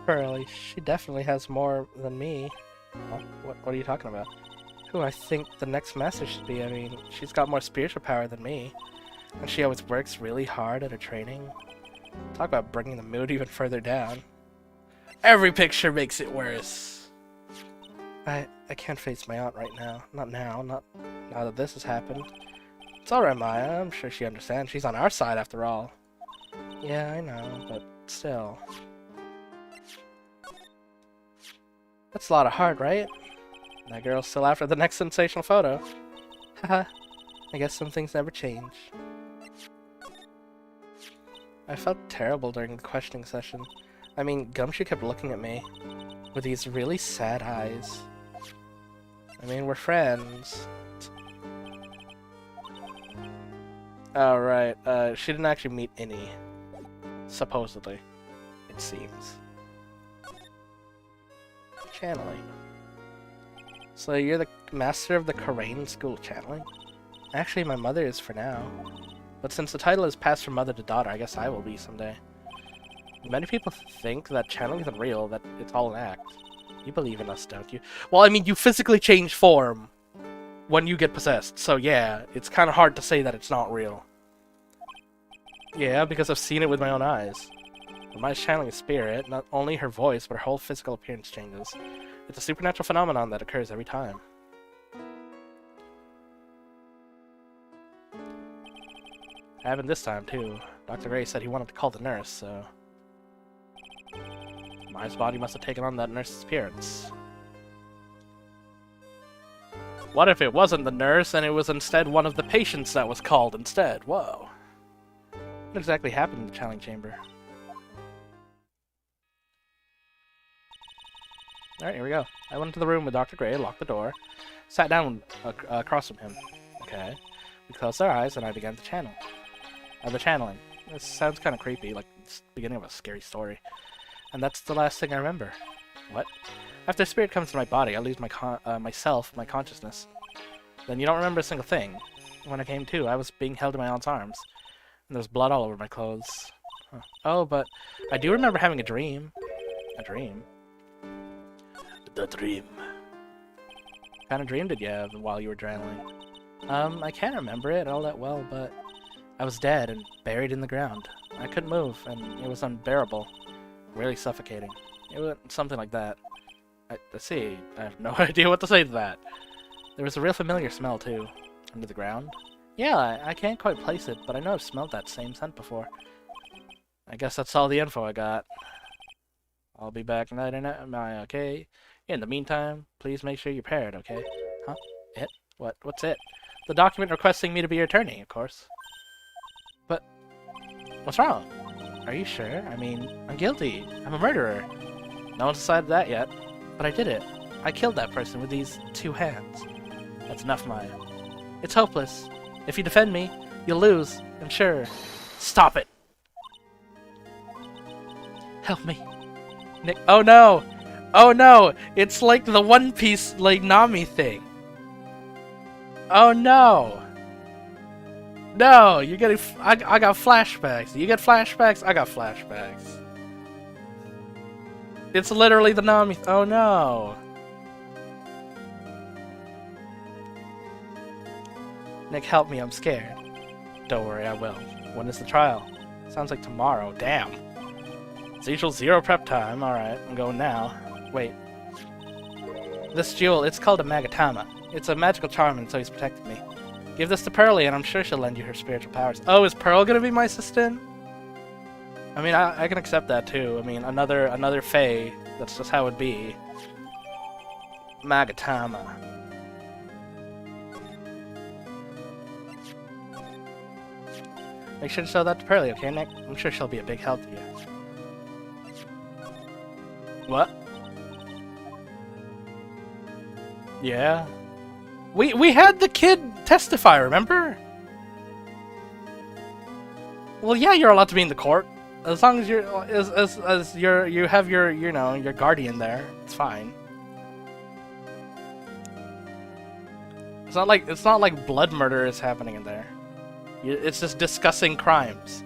Pearly, she definitely has more than me. What are you talking about? Who I think the next master should be. I mean, she's got more spiritual power than me. And she always works really hard at her training. Talk about bringing the mood even further down. Every picture makes it worse. I can't face my aunt right now. Not now that this has happened. It's alright, Maya. I'm sure she understands. She's on our side after all. Yeah, I know, but still. That's a lot of heart, right? That girl's still after the next sensational photo. Haha. I guess some things never change. I felt terrible during the questioning session. I mean, Gumshoe kept looking at me with these really sad eyes. I mean, we're friends. Oh, right. She didn't actually meet Innie. Supposedly. It seems. Channeling. So you're the master of the Karain School of Channeling? Actually, my mother is for now. But since the title is passed from mother to daughter, I guess I will be someday. Many people think that channeling isn't real, that it's all an act. You believe in us, don't you? Well, I mean, you physically change form when you get possessed, so yeah, it's kind of hard to say that it's not real. Yeah, because I've seen it with my own eyes. When Maya's channeling a spirit, not only her voice, but her whole physical appearance changes. It's a supernatural phenomenon that occurs every time. Happened this time, too. Dr. Gray said he wanted to call the nurse, so... My body must have taken on that nurse's appearance. What if it wasn't the nurse and it was instead one of the patients that was called instead? Whoa. What exactly happened in the channeling chamber? Alright, here we go. I went into the room with Dr. Gray, locked the door, sat down across from him. Okay. We closed our eyes and I began to channel. The channeling. This sounds kind of creepy, like it's the beginning of a scary story. And that's the last thing I remember. What? After spirit comes to my body, I lose my my consciousness. Then you don't remember a single thing. When I came to, I was being held in my aunt's arms. And there was blood all over my clothes. Huh. Oh, but I do remember having a dream. A dream? The dream. What kind of dream did you have while you were channeling? I can't remember it all that well, but I was dead and buried in the ground. I couldn't move, and it was unbearable. Really suffocating. It was something like that. Let's see. I have no idea what to say to that. There was a real familiar smell, too. Under the ground? Yeah, I can't quite place it, but I know I've smelled that same scent before. I guess that's all the info I got. I'll be back night and night, okay? In the meantime, please make sure you're paired, okay? Huh? It? What's it? The document requesting me to be your attorney, of course. But what's wrong? Are you sure? I mean, I'm guilty. I'm a murderer. No one's decided that yet. But I did it. I killed that person with these 2 hands. That's enough, Maya. It's hopeless. If you defend me, you'll lose. I'm sure. Stop it! Help me. Nick. Oh no! Oh no! It's like the One Piece, like, Nami thing. Oh no! No! You're getting. I got flashbacks. You get flashbacks? I got flashbacks. It's literally the Nami. Oh no! Nick, help me. I'm scared. Don't worry, I will. When is the trial? Sounds like tomorrow. Damn. As usual, 0 prep time. Alright, I'm going now. Wait. This jewel, it's called a Magatama. It's a magical charm until he's protected me. Give this to Pearlie and I'm sure she'll lend you her spiritual powers. Oh, is Pearl gonna be my assistant? I mean, I can accept that too. I mean, another Fae. That's just how it'd be. Magatama. Make sure to show that to Pearlie, okay, Nick? I'm sure she'll be a big help to you. What? Yeah. We had the kid testify, remember? Well, yeah, you're allowed to be in the court as long as you're as you have your your guardian there. It's fine. It's not like blood murder is happening in there. It's just discussing crimes.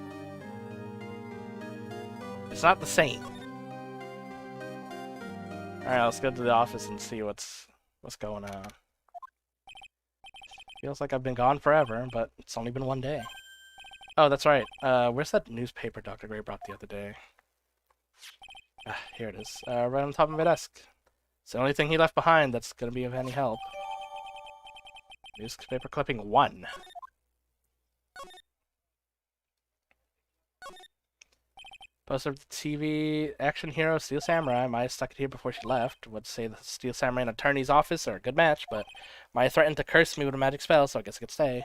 It's not the same. Alright, let's go to the office and see what's going on. Feels like I've been gone forever, but it's only been 1 day. Oh, that's right. Where's that newspaper Dr. Gray brought the other day? Ah, here it is. Right on top of my desk. It's the only thing he left behind that's gonna be of any help. Newspaper clipping 1. Poster of the TV action hero Steel Samurai. Maya stuck it here before she left. Would say the Steel Samurai and attorney's office are a good match, but Maya threatened to curse me with a magic spell, so I guess I could stay.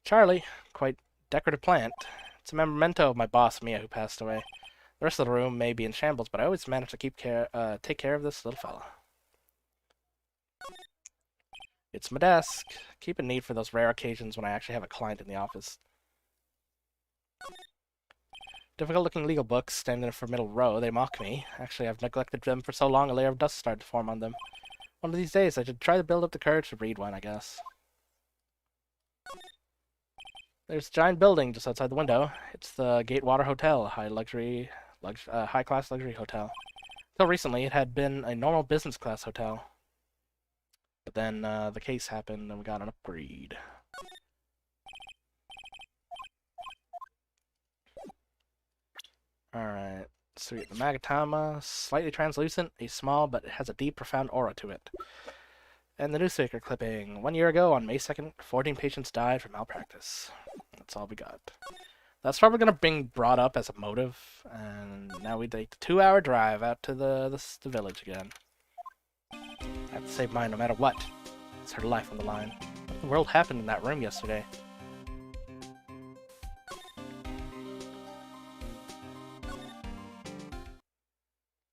Charlie, quite decorative plant. It's a memento of my boss Mia who passed away. The rest of the room may be in shambles, but I always manage to take care of this little fella. It's my desk. Keep it neat for those rare occasions when I actually have a client in the office. Difficult-looking legal books stand in the middle row. They mock me. Actually, I've neglected them for so long a layer of dust started to form on them. One of these days, I should try to build up the courage to read one, I guess. There's a giant building just outside the window. It's the Gatewater Hotel, a high-class luxury hotel. Until recently, it had been a normal business-class hotel. But then the case happened, and we got an upgrade. Alright, sweet. The Magatama, slightly translucent, a small, but it has a deep, profound aura to it. And the newspaper clipping. 1 year ago, on May 2nd, 14 patients died from malpractice. That's all we got. That's probably gonna being brought up as a motive, and now we take the 2-hour drive out to the village again. I have to save mine no matter what. It's her life on the line. What in the world happened in that room yesterday?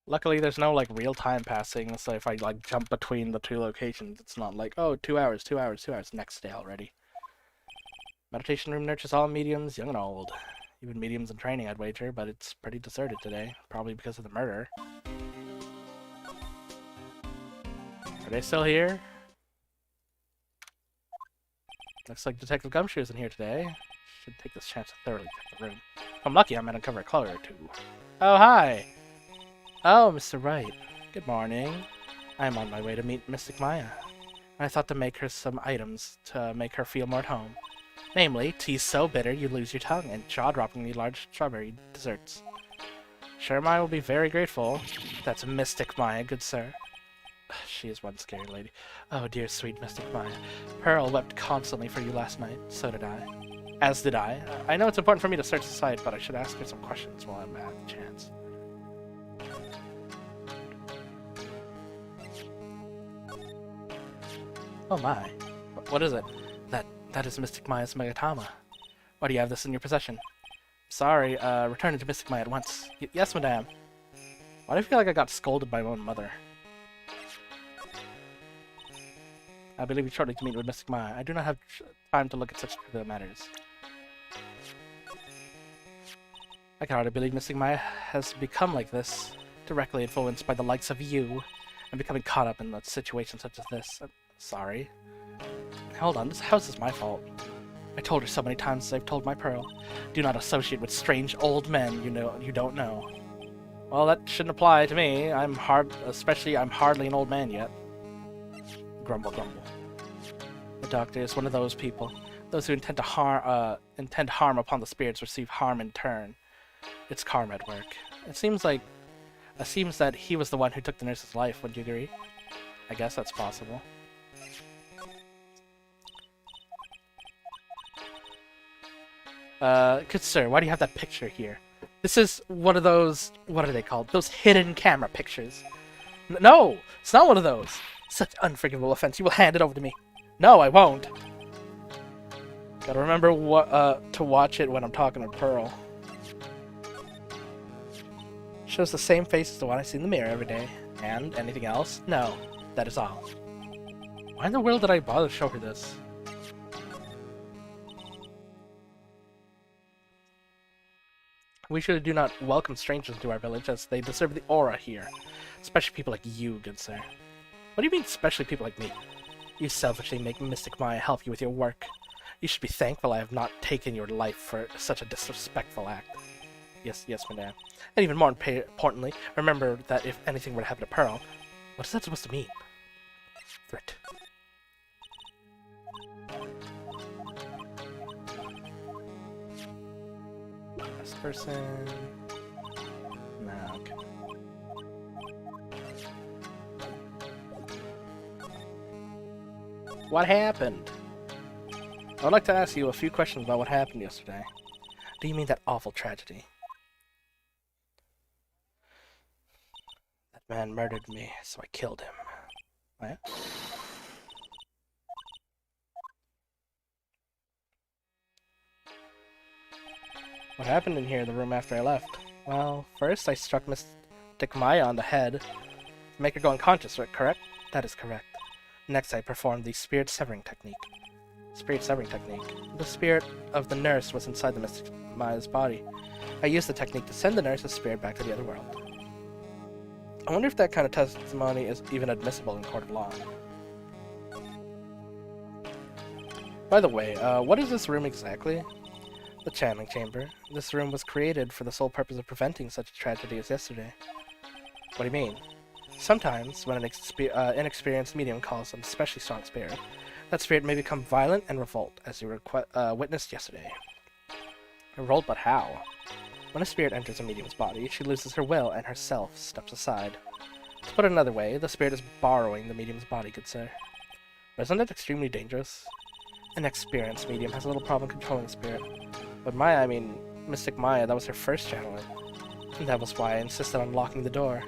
Luckily, there's no like real time passing, so if I like jump between the two locations, it's not like, oh, 2 hours, 2 hours, 2 hours, next day already. Meditation room nurtures all mediums, young and old. Even mediums in training, I'd wager, but it's pretty deserted today, probably because of the murder. Are they still here? Looks like Detective Gumshoe's in here today. Should take this chance to thoroughly check the room. If I'm lucky, I might uncover a clue or two. Oh, hi! Oh, Mr. Wright. Good morning. I'm on my way to meet Mystic Maya. I thought to make her some items to make her feel more at home. Namely, tea so bitter you lose your tongue, and jaw-droppingly large strawberry desserts. Sure, Maya will be very grateful. That's Mystic Maya, good sir. She is one scary lady. Oh, dear sweet Mystic Maya. Pearl wept constantly for you last night. So did I. As did I. I know it's important for me to search the site, but I should ask her some questions while I'm at the chance. Oh my. What is it? That is Mystic Maya's Megatama. Why do you have this in your possession? Sorry, return it to Mystic Maya at once. Yes, madame. Why do I feel like I got scolded by my own mother? I believe you shortly to meet with Mystic Maya. I do not have time to look at such trivial matters. I can hardly believe Mystic Maya has become like this, directly influenced by the likes of you, and becoming caught up in a situation such as this. I'm sorry. Hold on, this house is my fault. I told her so many times as I've told my Pearl. Do not associate with strange old men you don't know. Well, that shouldn't apply to me. I'm hardly an old man yet. Grumble, grumble. The doctor is one of those people. Those who intend harm upon the spirits receive harm in turn. It's karma at work. It seems that he was the one who took the nurse's life. Would you agree? I guess that's possible. Good sir, why do you have that picture here? This is one of those, what are they called? Those hidden camera pictures. No, it's not one of those. Such unforgivable offense. You will hand it over to me. No, I won't. Gotta remember to watch it when I'm talking to Pearl. Shows the same face as the one I see in the mirror every day. And anything else? No, that is all. Why in the world did I bother to show her this? We surely do not welcome strangers into our village, as they deserve the aura here. Especially people like you, good sir. What do you mean, especially people like me? You selfishly make Mystic Maya help you with your work. You should be thankful I have not taken your life for such a disrespectful act. Yes, madame. And even more importantly, remember that if anything were to happen to Pearl, what is that supposed to mean? Threat. This person... No, okay. What happened? I would like to ask you a few questions about what happened yesterday. Do you mean that awful tragedy? That man murdered me, so I killed him. What? What happened in here in the room after I left? Well, first I struck Mystic Maya on the head to make her go unconscious, correct? That is correct. Next I performed the spirit severing technique. The spirit of the nurse was inside the Mystic Maya's body. I used the technique to send the nurse's spirit back to the other world. I wonder if that kind of testimony is even admissible in court of law. By the way, what is this room exactly? The channeling chamber. This room was created for the sole purpose of preventing such a tragedy as yesterday. What do you mean? Sometimes, when an inexperienced medium calls an especially strong spirit, that spirit may become violent and revolt, as you witnessed yesterday. Revolt, but how? When a spirit enters a medium's body, she loses her will and her self steps aside. To put it another way, the spirit is borrowing the medium's body, good sir. But isn't that extremely dangerous? An experienced medium has a little problem controlling the spirit. But Maya, I mean, Mystic Maya, that was her first channeling. And that was why I insisted on locking the door.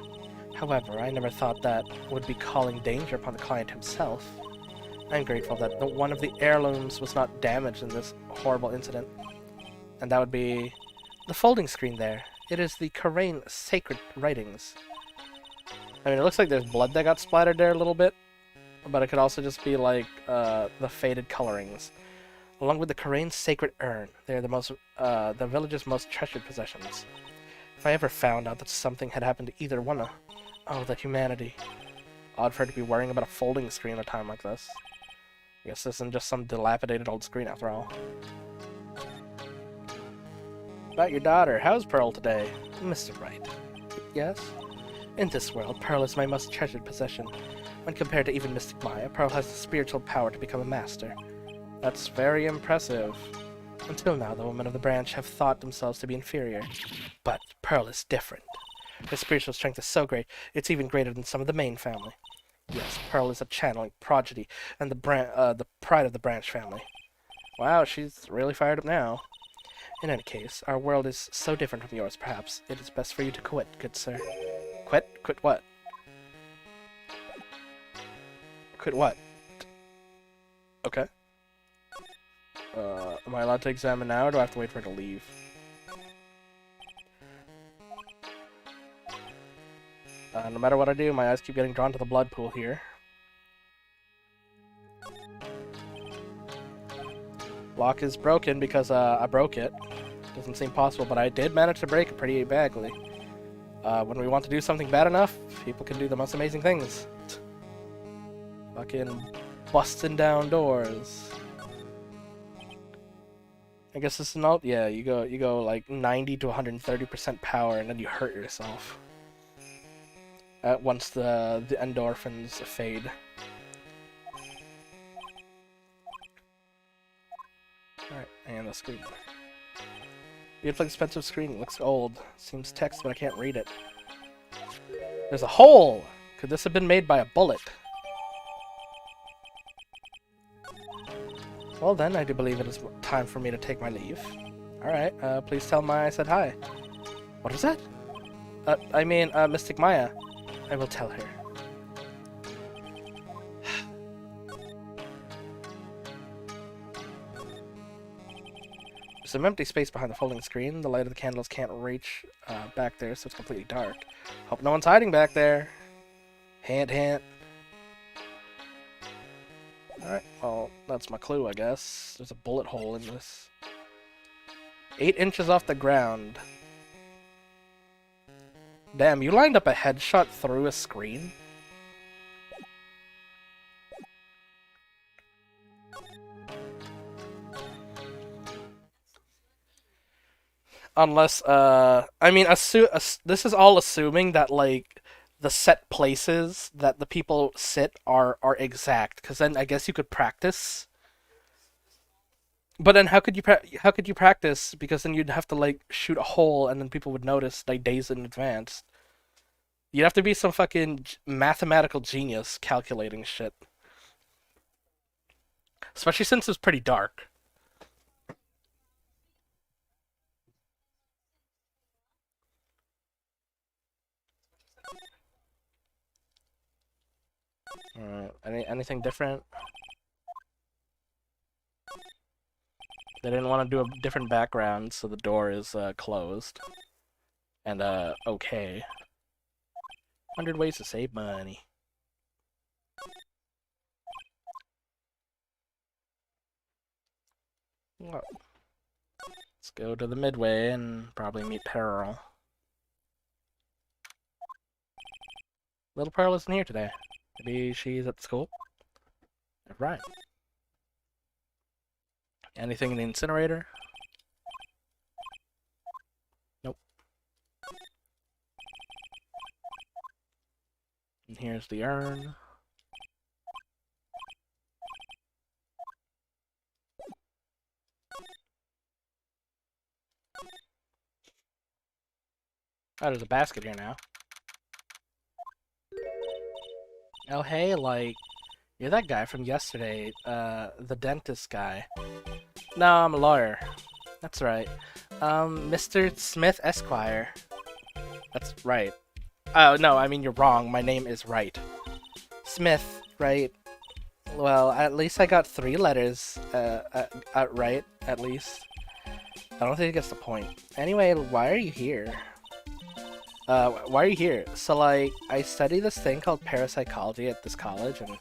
However, I never thought that would be calling danger upon the client himself. I'm grateful that one of the heirlooms was not damaged in this horrible incident. And that would be the folding screen there. It is the Karain sacred writings. I mean, it looks like there's blood that got splattered there a little bit, but it could also just be like the faded colorings. Along with the Karain sacred urn, they are the village's most treasured possessions. If I ever found out that something had happened to either one, oh, the humanity. Odd for her to be worrying about a folding screen at a time like this. I guess this isn't just some dilapidated old screen after all. About your daughter, how's Pearl today? Mr. Wright. Yes? In this world, Pearl is my most treasured possession. When compared to even Mystic Maya, Pearl has the spiritual power to become a master. That's very impressive. Until now, the women of the branch have thought themselves to be inferior. But Pearl is different. Her spiritual strength is so great, it's even greater than some of the main family. Yes, Pearl is a channeling prodigy, and the pride of the branch family. Wow, she's really fired up now. In any case, our world is so different from yours, perhaps. It is best for you to quit, good sir. Quit? Quit what? Quit what? Okay. Am I allowed to examine now, or do I have to wait for her to leave? No matter what I do, my eyes keep getting drawn to the blood pool here. Lock is broken because I broke it. Doesn't seem possible, but I did manage to break it pretty badly. When we want to do something bad enough, people can do the most amazing things. Fucking busting down doors. I guess this is not. Yeah, you go like 90 to 130% power, and then you hurt yourself. Once the endorphins fade. Alright, and the screen. Beautiful expensive screen. It looks old. Seems text, but I can't read it. There's a hole! Could this have been made by a bullet? Well then, I do believe it is time for me to take my leave. Alright, please tell Maya I said hi. What was that? I mean, Mystic Maya. I will tell her. There's some empty space behind the folding screen. The light of the candles can't reach back there, so it's completely dark. Hope no one's hiding back there. Hint, hint. Alright, well, that's my clue, I guess. There's a bullet hole in this. 8 inches off the ground. Damn, you lined up a headshot through a screen? Unless, I mean, this is all assuming that, like, the set places that the people sit are exact, because then I guess you could practice. But then how could you practice? Because then you'd have to like shoot a hole, and then people would notice like days in advance. You'd have to be some fucking mathematical genius calculating shit. Especially since it's pretty dark. Anything different? They didn't want to do a different background, so the door is closed. And okay. 100 ways to save money. Well, let's go to the midway and probably meet Pearl. Little Pearl isn't here today. Maybe she's at school? Right. Anything in the incinerator? Nope. And here's the urn. Oh, there's a basket here now. Oh, hey, like, you're that guy from yesterday, the dentist guy. No, I'm a lawyer. That's right. Mr. Smith Esquire. That's right. Oh, no, I mean, you're wrong. My name is Wright. Smith, right? Well, at least I got 3 letters, right, at least. I don't think it gets the point. Anyway, why are you here? Why are you here? So, like, I study this thing called parapsychology at this college, and...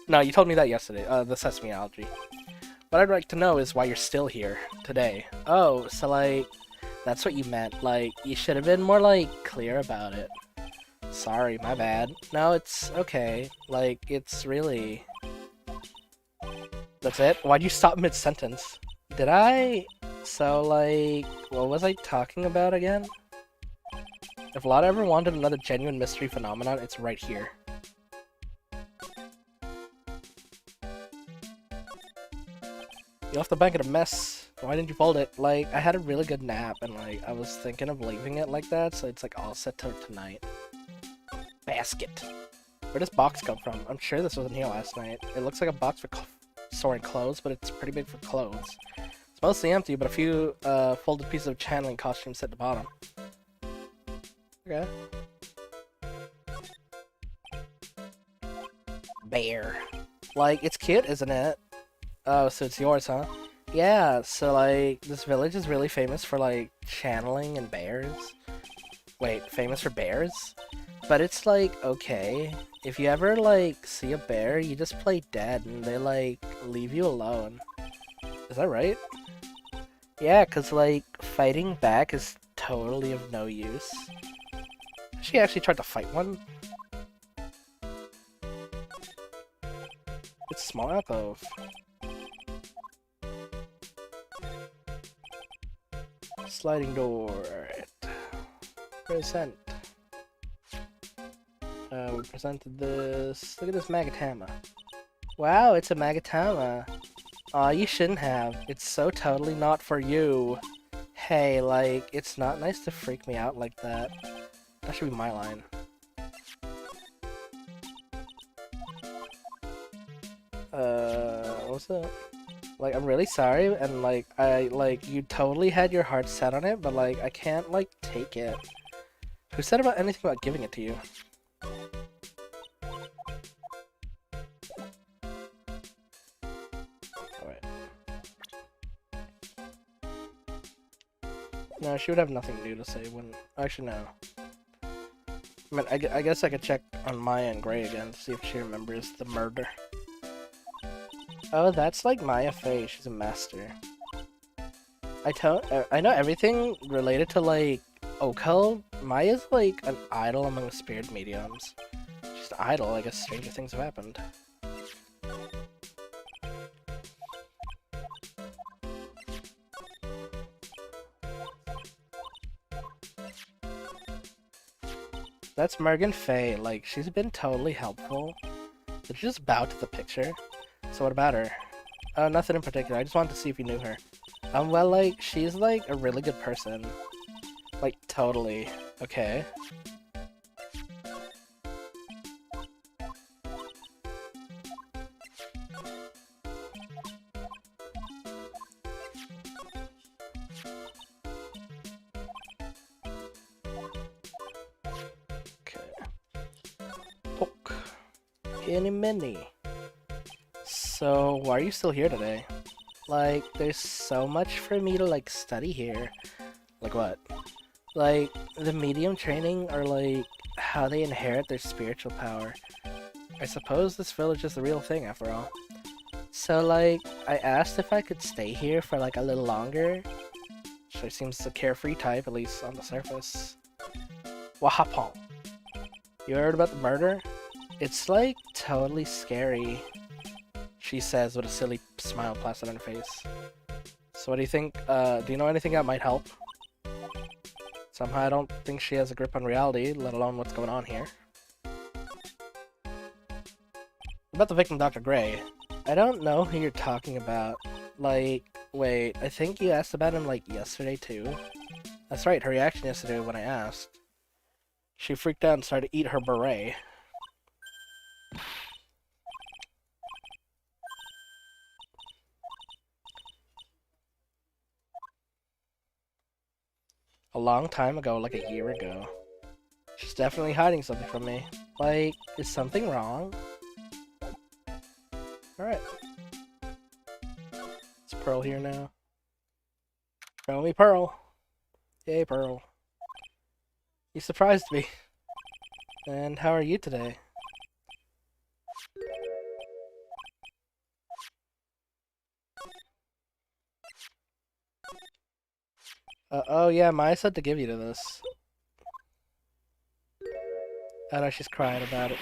No, you told me that yesterday, the seismology. What I'd like to know is why you're still here, today. Oh, so, like, that's what you meant. Like, you should have been more, like, clear about it. Sorry, my bad. No, it's okay. Like, it's really... That's it? Why'd you stop mid-sentence? Did I... So, like... What was I talking about again? If Lotta ever wanted another genuine mystery phenomenon, it's right here. You left the blanket a mess. Why didn't you fold it? Like, I had a really good nap, and, like, I was thinking of leaving it like that, so it's, like, all set till tonight. Basket. Where does box come from? I'm sure this wasn't here last night. It looks like a box for storing clothes, but it's pretty big for clothes. It's mostly empty, but a few folded pieces of channeling costumes sit at the bottom. Okay. Bear. Like, it's cute, isn't it? Oh, so it's yours, huh? Yeah, so, like, this village is really famous for, like, channeling and bears. Wait, famous for bears? But it's, like, okay. If you ever, like, see a bear, you just play dead and they, like, leave you alone. Is that right? Yeah, because, like, fighting back is totally of no use. She actually tried to fight one. It's a small alcove. Sliding door. Present. We presented this. Look at this Magatama. Wow, it's a Magatama. Aw, you shouldn't have. It's so totally not for you. Hey, like, it's not nice to freak me out like that. That should be my line. What's up? Like, I'm really sorry, and, like, you totally had your heart set on it, but, like, I can't, like, take it. Who said about anything about giving it to you? Alright. No, she would have nothing new to say when... Actually, no. I mean, I guess I could check on Maya and Gray again to see if she remembers the murder. Oh, that's like Maya Fey. She's a master. I know everything related to, like, occult. Maya's, like, an idol among the spirit mediums. She's an idol. I guess stranger things have happened. That's Morgan Fey. Like, she's been totally helpful. Did you just bow to the picture? So what about her? Oh, nothing in particular. I just wanted to see if you knew her. Well, like, she's, like, a really good person. Like, totally. Okay. Poke. Any mini. So, why are you still here today? Like, there's so much for me to, like, study here. Like what? Like, the medium training or, like, how they inherit their spiritual power. I suppose this village is the real thing, after all. So, like, I asked if I could stay here for, like, a little longer. She seems a carefree type, at least on the surface. Wahapong. You heard about the murder? It's, like, totally scary. She says with a silly smile plastered on her face. So what do you think? Do you know anything that might help? Somehow I don't think she has a grip on reality, let alone what's going on here. About the victim, Dr. Gray. I don't know who you're talking about. Like, wait, I think you asked about him, like, yesterday too? That's right, her reaction yesterday when I asked. She freaked out and started to eat her beret. A long time ago, like a year ago. She's definitely hiding something from me. Like, is something wrong? Alright. Is Pearl here now? Show me Pearl. Yay, Pearl. You surprised me. And how are you today? Oh yeah, Maya said to give you to this. I know she's crying about it.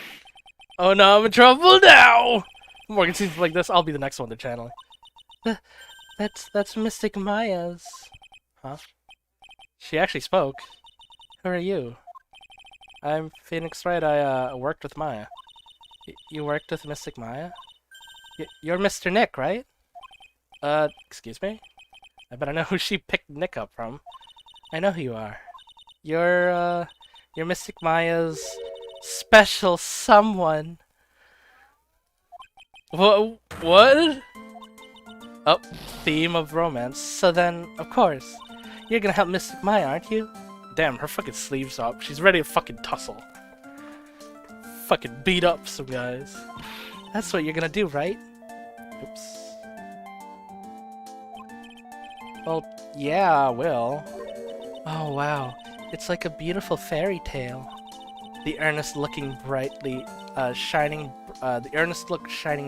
Oh no, I'm in trouble now! Morgan seems like this, I'll be the next one to channel. That's Mystic Maya's. Huh? She actually spoke. Who are you? I'm Phoenix Wright. I worked with Maya. You worked with Mystic Maya? You're Mr. Nick, right? Excuse me? I better know who she picked Nick up from. I know who you are. You're Mystic Maya's special someone. What? Oh, theme of romance. So then, of course, you're gonna help Mystic Maya, aren't you? Damn, her fucking sleeves up. She's ready to fucking tussle. Fucking beat up some guys. That's what you're gonna do, right? Oops. Well, yeah, I will. Oh, wow. It's like a beautiful fairy tale. The earnest look shining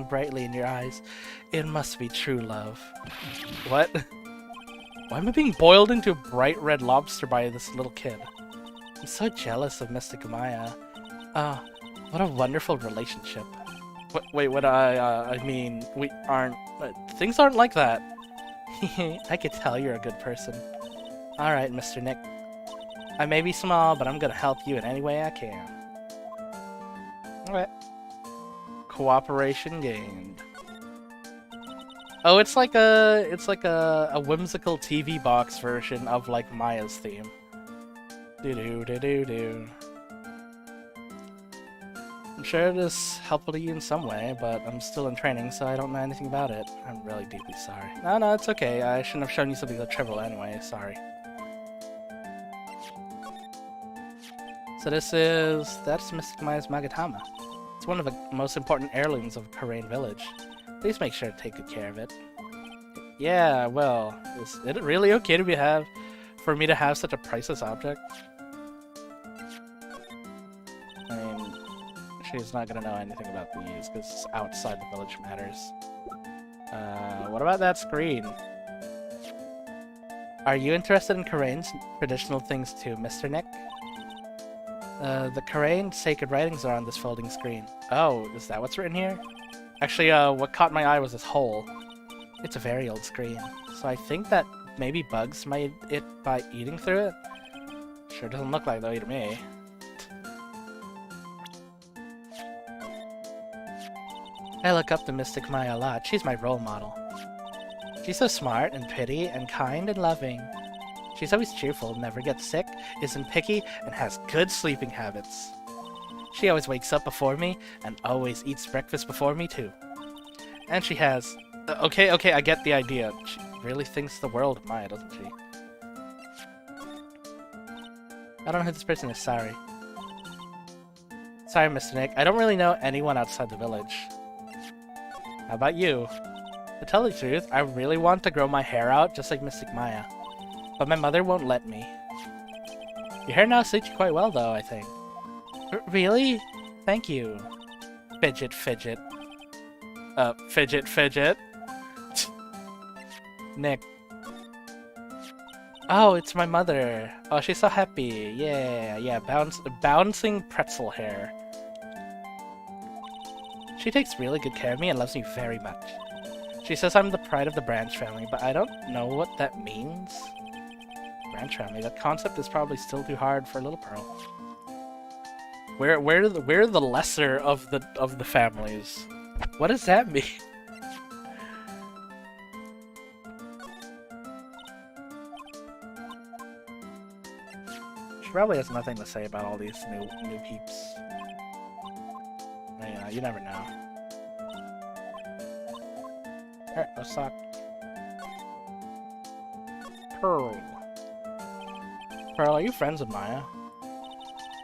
brightly in your eyes. It must be true love. What? Why am I being boiled into a bright red lobster by this little kid? I'm so jealous of Mystic Maya. What a wonderful relationship. Wait, I mean, we aren't... things aren't like that. I could tell you're a good person. Alright, Mr. Nick. I may be small, but I'm gonna help you in any way I can. Alright. Cooperation gained. Oh, it's like a whimsical TV box version of like Maya's theme. Do. I'm sure it is helpful to you in some way, but I'm still in training, so I don't know anything about it. I'm really deeply sorry. No, it's okay. I shouldn't have shown you something so trivial anyway. Sorry. So that's Mystic Maya's Magatama. It's one of the most important heirlooms of Karain Village. Please make sure to take good care of it. Yeah, well, is it really okay for me to have such a priceless object? I mean, she's not gonna know anything about these because outside the village matters. What about that screen? Are you interested in Karain's traditional things too, Mr. Nick? The Karain sacred writings are on this folding screen. Oh, is that what's written here? Actually, what caught my eye was this hole. It's a very old screen, so I think that maybe bugs made it by eating through it. Sure doesn't look like though to me. I look up to Mystic Maya a lot. She's my role model. She's so smart and pretty and kind and loving. She's always cheerful, never gets sick, isn't picky, and has good sleeping habits. She always wakes up before me and always eats breakfast before me too. And she has... Okay, I get the idea. She really thinks the world of Maya, doesn't she? I don't know who this person is, sorry. Sorry, Mr. Nick. I don't really know anyone outside the village. How about you? To tell the truth, I really want to grow my hair out just like Mystic Maya. But my mother won't let me. Your hair now suits you quite well, though, I think. Really? Thank you. Fidget. Fidget. Nick. Oh, it's my mother. Oh, she's so happy. Yeah, bouncing pretzel hair. She takes really good care of me and loves me very much. She says I'm the pride of the Branch family, but I don't know what that means. Branch family, that concept is probably still too hard for little Pearl. We're the lesser of the families. What does that mean? She probably has nothing to say about all these new peeps. You know, you never know. Alright, let's talk. Pearl. Pearl, are you friends with Maya?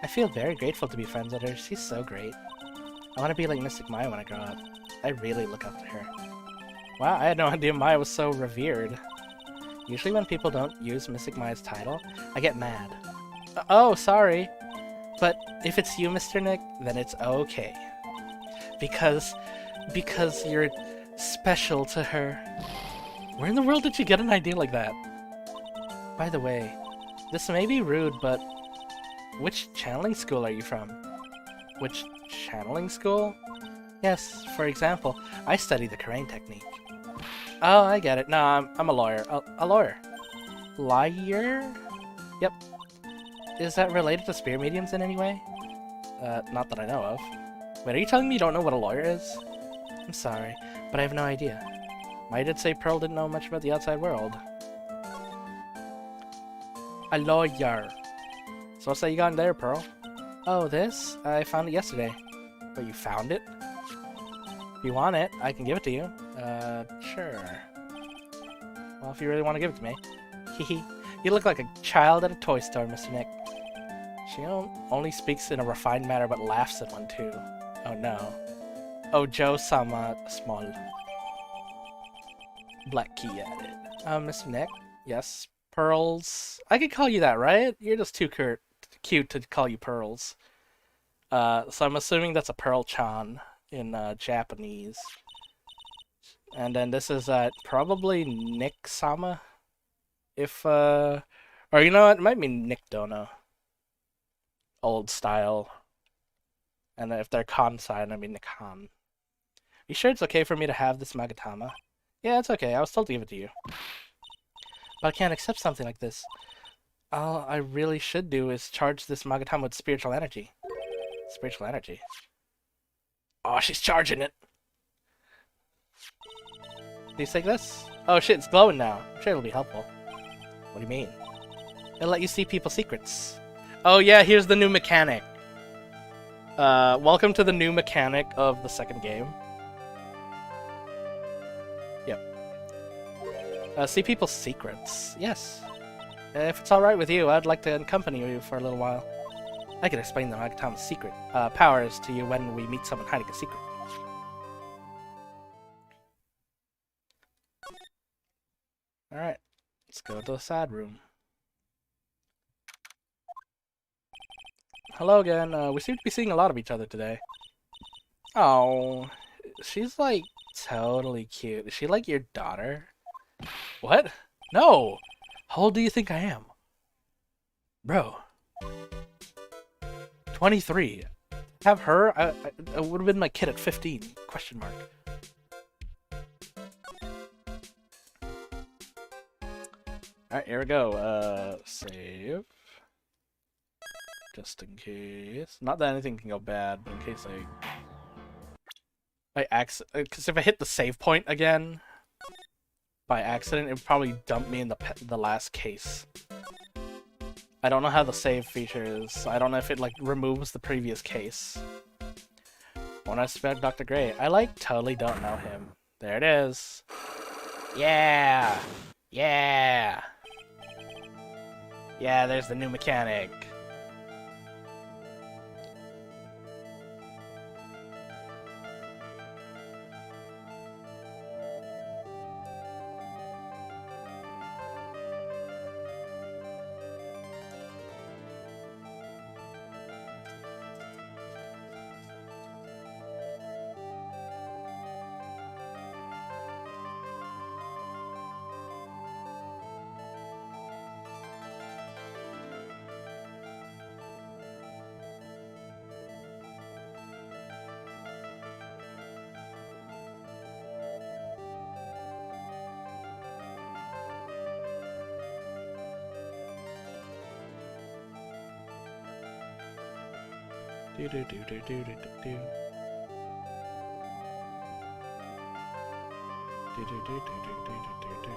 I feel very grateful to be friends with her. She's so great. I want to be like Mystic Maya when I grow up. I really look up to her. Wow, I had no idea Maya was so revered. Usually when people don't use Mystic Maya's title, I get mad. Oh, sorry. But if it's you, Mr. Nick, then it's okay. Because you're special to her. Where in the world did you get an idea like that? By the way, this may be rude, but which channeling school are you from? Which channeling school? Yes, for example, I study the Karain technique. Oh, I get it. No, I'm a lawyer. A lawyer. Liar? Yep. Is that related to spear mediums in any way? Not that I know of. Wait, are you telling me you don't know what a lawyer is? I'm sorry, but I have no idea. Maya did say Pearl didn't know much about the outside world. A lawyer. So what's that you got in there, Pearl? Oh, this? I found it yesterday. But you found it? If you want it, I can give it to you. Sure. Well, if you really want to give it to me. Hehe. You look like a child at a toy store, Mr. Nick. She only speaks in a refined manner, but laughs at one, too. Oh, no. Oh, Joe-sama small. Black key at it. Mr. Nick? Yes? Pearls? I could call you that, right? You're just too cute to call you Pearls. So I'm assuming that's a Pearl-chan in Japanese. And then this is probably Nick-sama. If, or you know what? It might be Nick Dono. Old style. And if they're Kansai, then it'd be Nikan. You sure it's okay for me to have this Magatama? Yeah, it's okay. I was told to give it to you. But I can't accept something like this. All I really should do is charge this Magatama with spiritual energy. Spiritual energy? Oh, she's charging it! Do you take this? Oh shit, it's glowing now. I'm sure it'll be helpful. What do you mean? It'll let you see people's secrets. Oh yeah, here's the new mechanic. Welcome to the new mechanic of the second game. Yep. See people's secrets. Yes. If it's alright with you, I'd like to accompany you for a little while. I can explain the Magatama's secret powers to you when we meet someone hiding a secret. Alright, let's go to the sad room. Hello again. We seem to be seeing a lot of each other today. Oh, she's like totally cute. Is she like your daughter? What? No! How old do you think I am? Bro. 23. Have her? I would have been my kid at 15. Question mark. Alright, here we go. Save. Just in case. Not that anything can go bad, but in case I accident. Because if I hit the save point again by accident, it would probably dump me in the last case. I don't know how the save feature is. I don't know if it like removes the previous case. When I spent Dr. Gray, I totally don't know him. There it is. Yeah! Yeah! Yeah, there's the new mechanic. Do do do do do do do do. Do do do do do do do do.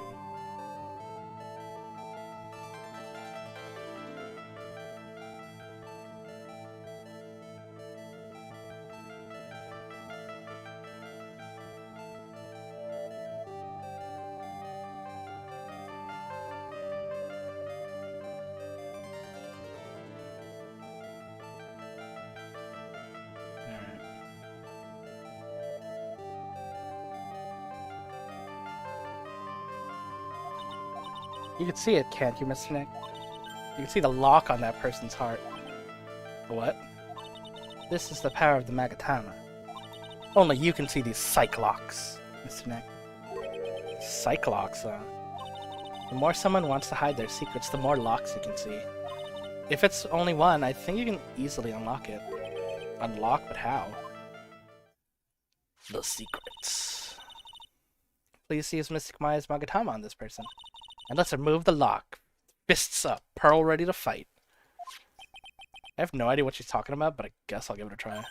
You can see it, can't you, Mr. Nick? You can see the lock on that person's heart. What? This is the power of the Magatama. Only you can see these psych locks, Mr. Nick. Psych locks, huh? The more someone wants to hide their secrets, the more locks you can see. If it's only one, I think you can easily unlock it. Unlock? But how? The secrets. Please use Mystic Maya's Magatama on this person. And let's remove the lock. Fists up. Pearl ready to fight. I have no idea what she's talking about, but I guess I'll give it a try.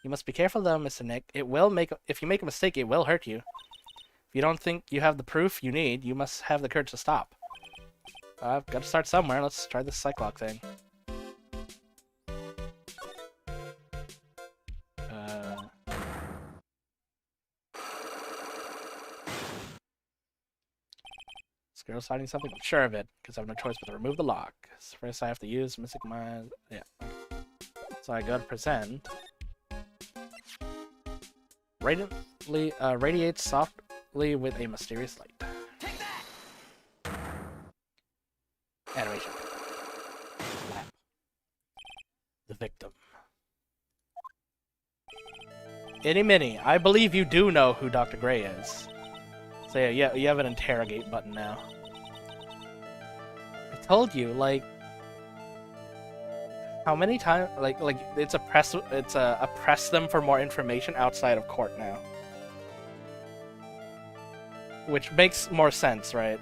You must be careful though, Mr. Nick. If you make a mistake, it will hurt you. If you don't think you have the proof you need, you must have the courage to stop. I've got to start somewhere. Let's try this Cyclock thing. This girl's hiding something? I'm sure of it, because I have no choice but to remove the lock. So first I have to use Mystic Maya. Yeah. So I go to present. Radiates softly with a mysterious light. Take that! Animation. Lap. The victim. Itty Minnie, I believe you do know who Dr. Gray is. So yeah, you have an interrogate button now. I told you, like, how many times, like it's a press them for more information outside of court now. Which makes more sense, right?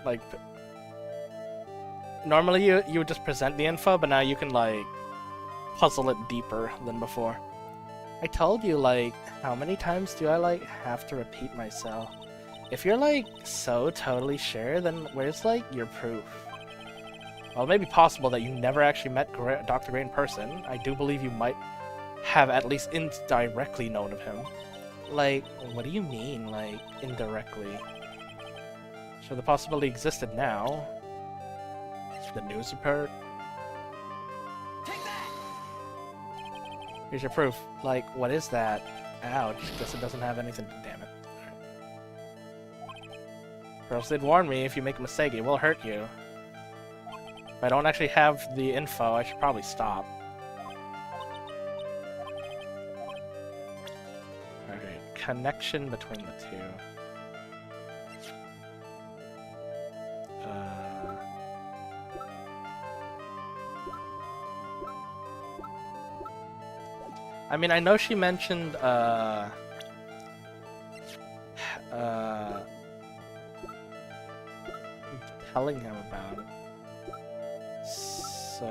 Like, normally you would just present the info, but now you can, like, puzzle it deeper than before. I told you, like, how many times do I, like, have to repeat myself? If you're, like, so totally sure, then where's, like, your proof? Well, it may be possible that you never actually met Dr. Gray in person. I do believe you might have at least indirectly known of him. Like, what do you mean, like, indirectly? So the possibility existed now. The news report. Take that! Here's your proof. Like, what is that? Ouch. Guess it doesn't have anything. Damn it. Girls did warn me, if you make a mistake, it will hurt you. If I don't actually have the info, I should probably stop. Alright, connection between the two. I mean, I know she mentioned, telling him about it. So...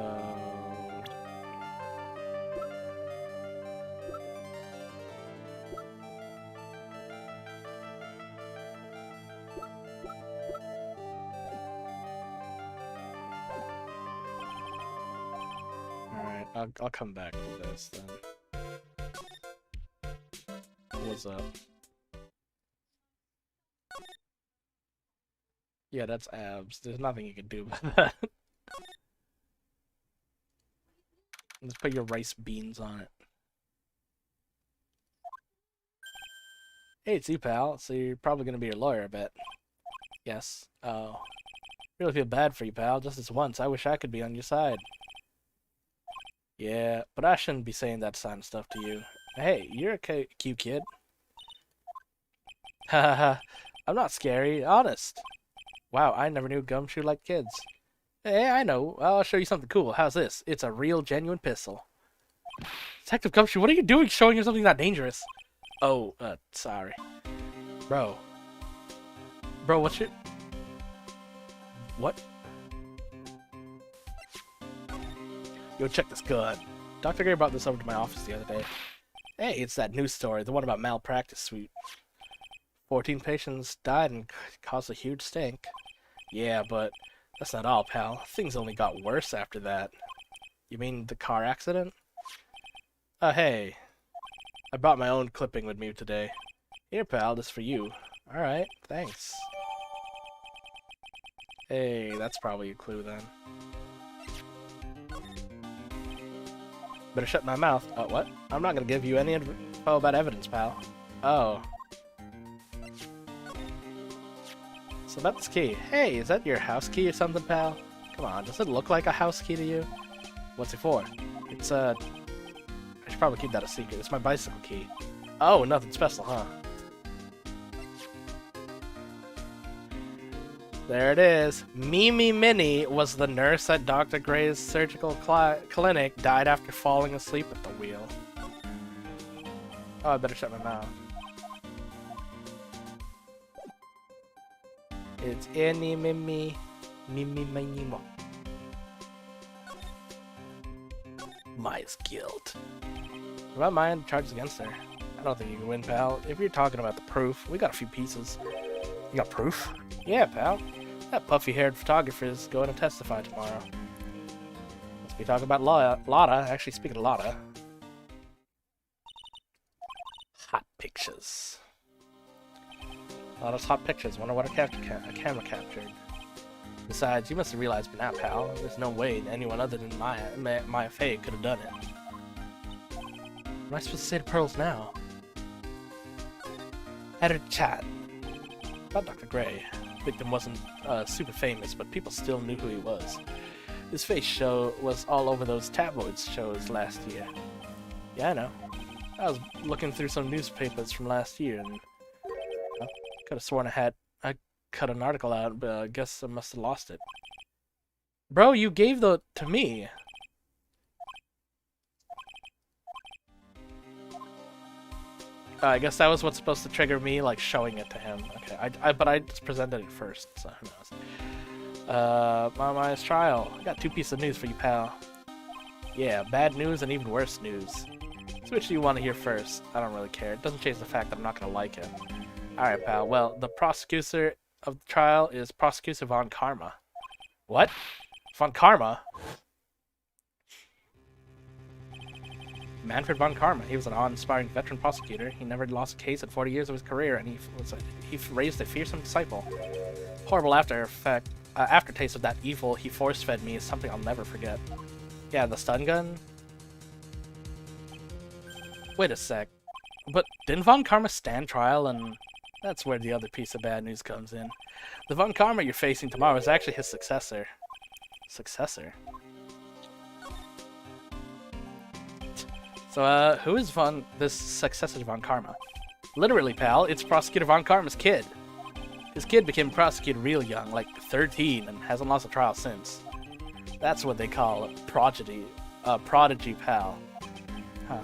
Alright, I'll come back to this then. What's up? Yeah, that's abs. There's nothing you can do about that. Let's put your rice beans on it. Hey, it's you, pal. So you're probably gonna be your lawyer, I bet. Yes. Oh. Really feel bad for you, pal. Just this once, I wish I could be on your side. Yeah, but I shouldn't be saying that kind of stuff to you. Hey, you're a cute kid. Hahaha. I'm not scary, honest. Wow, I never knew Gumshoe liked kids. Hey, I know. I'll show you something cool. How's this? It's a real, genuine pistol. Detective Gumshoe, what are you doing showing you something that dangerous? Oh, sorry. Bro. Bro, what's your... What? Yo, check this gun. Dr. Gray brought this over to my office the other day. Hey, it's that news story, the one about malpractice suite. 14 patients died and caused a huge stink. Yeah, but that's not all, pal. Things only got worse after that. You mean the car accident? Hey. I brought my own clipping with me today. Here, pal, this for you. Alright, thanks. Hey, that's probably a clue then. Better shut my mouth. Oh, what? I'm not gonna give you any info about evidence, pal. Oh. So about this key. Hey, is that your house key or something, pal? Come on, does it look like a house key to you? What's it for? It's I should probably keep that a secret. It's my bicycle key. Oh, nothing special, huh? There it is. Mimi Minnie was the nurse at Dr. Gray's surgical clinic, died after falling asleep at the wheel. Oh, I better shut my mouth. It's Annie Mimi Minimo. Maya's guilt. What about Maya and the charges against her? I don't think you can win, pal. If you're talking about the proof, we got a few pieces. You got proof? Yeah, pal. That puffy-haired photographer is going to testify tomorrow. Let's be talking about Lotta. Actually, speaking of Lotta. Hot pictures. Lotta's hot pictures. Wonder what a camera captured. Besides, you must have realized by now, pal. There's no way anyone other than Maya Fey could have done it. What am I supposed to say to Pearls now? Had a chat about Dr. Gray. The victim wasn't super famous, but people still knew who he was. His face was all over those tabloids shows last year. Yeah, I know. I was looking through some newspapers from last year, and could have sworn I cut an article out, but I guess I must have lost it. Bro, you gave the to me. I guess that was what's supposed to trigger me, like showing it to him. Okay, but I just presented it first, so who knows. Maya's trial. I got 2 pieces of news for you, pal. Yeah, bad news and even worse news. So which do you want to hear first? I don't really care. It doesn't change the fact that I'm not gonna like it. Alright, pal. Well, the prosecutor of the trial is Prosecutor Von Karma. What? Von Karma? Manfred Von Karma. He was an awe-inspiring veteran prosecutor. He never lost a case in 40 years of his career, and he raised a fearsome disciple. Horrible aftertaste of that evil he force-fed me is something I'll never forget. Yeah, the stun gun? Wait a sec. But didn't Von Karma stand trial? And that's where the other piece of bad news comes in. The Von Karma you're facing tomorrow is actually his successor. Successor? So, who is this successor to Von Karma? Literally, pal, it's Prosecutor Von Karma's kid. His kid became prosecutor real young, like 13, and hasn't lost a trial since. That's what they call a prodigy, pal. Huh.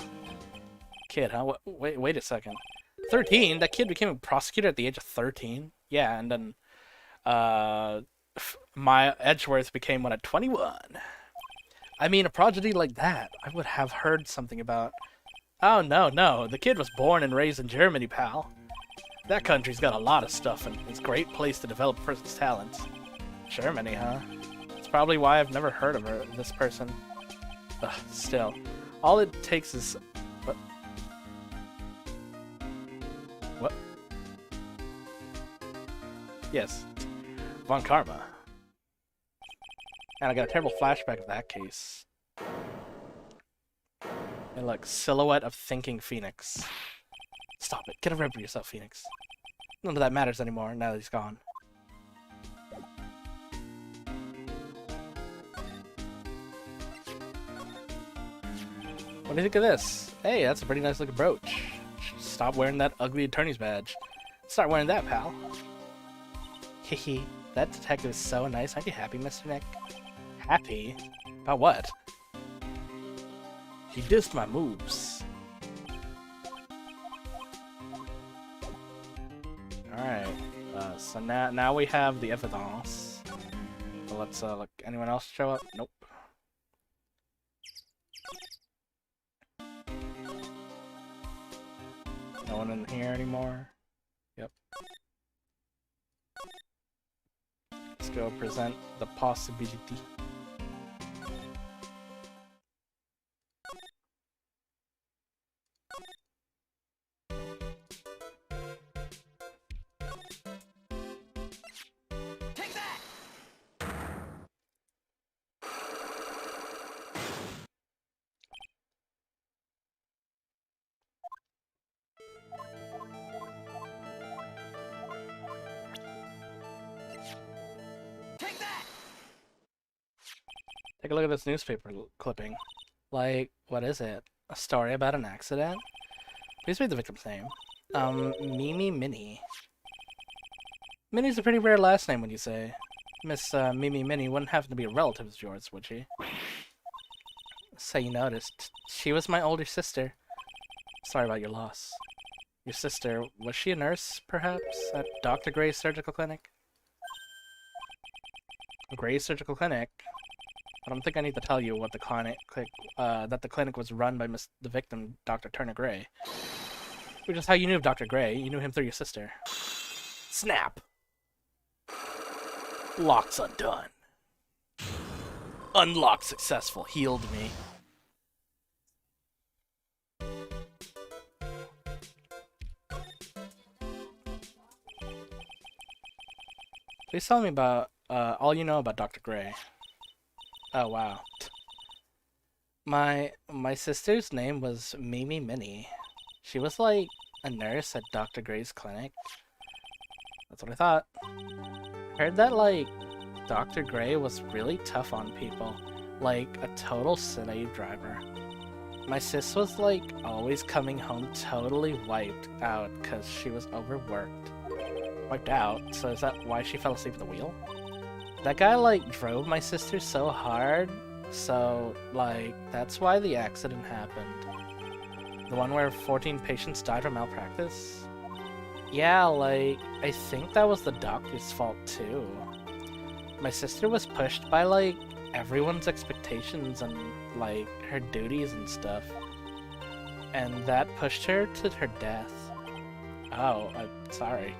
Kid, huh? Wait a second. 13? That kid became a prosecutor at the age of 13? Yeah, and then, Maya Edgeworth became one at 21. I mean, a prodigy like that, I would have heard something about. Oh, no. The kid was born and raised in Germany, pal. That country's got a lot of stuff, and it's a great place to develop a person's talents. Germany, huh? That's probably why I've never heard of this person. Ugh, still. All it takes is... What? Yes. Von Karma. And I got a terrible flashback of that case. And look, silhouette of thinking Phoenix. Stop it. Get a rib for yourself, Phoenix. None of that matters anymore now that he's gone. What do you think of this? Hey, that's a pretty nice looking brooch. Stop wearing that ugly attorney's badge. Start wearing that, pal. Hehe. That detective is so nice. Aren't you happy, Mr. Nick? Happy? About what? He dissed my moves. Alright. So now we have the evidence. So let's look. Anyone else show up? Nope. No one in here anymore? Yep. Let's go present the possibility. Take that! Take a look at this newspaper clipping. Like, what is it? A story about an accident? Please read the victim's name. Mimi Minnie. Minnie's a pretty rare last name, would you say? Miss Mimi Minnie wouldn't happen to be a relative of yours, would she? So you noticed. She was my older sister. Sorry about your loss. Your sister, was she a nurse, perhaps, at Dr. Gray's surgical clinic? Gray's surgical clinic? I don't think I need to tell you what the that the clinic was run by the victim, Dr. Turner Gray. Which is how you knew of Dr. Gray. You knew him through your sister. Snap! Locks undone. Unlock successful. Healed me. Please tell me about all you know about Dr. Gray. Oh wow. My sister's name was Mimi Minnie. She was like a nurse at Dr. Gray's clinic. That's what I thought. Heard that like Dr. Gray was really tough on people, like a total slave driver. My sis was like always coming home totally wiped out because she was overworked. Wiped out? So is that why she fell asleep at the wheel? That guy like drove my sister so hard, so like that's why the accident happened. The one where 14 patients died from malpractice? Yeah, like, I think that was the doctor's fault too. My sister was pushed by like everyone's expectations and like her duties and stuff. And that pushed her to her death. Oh, I'm sorry.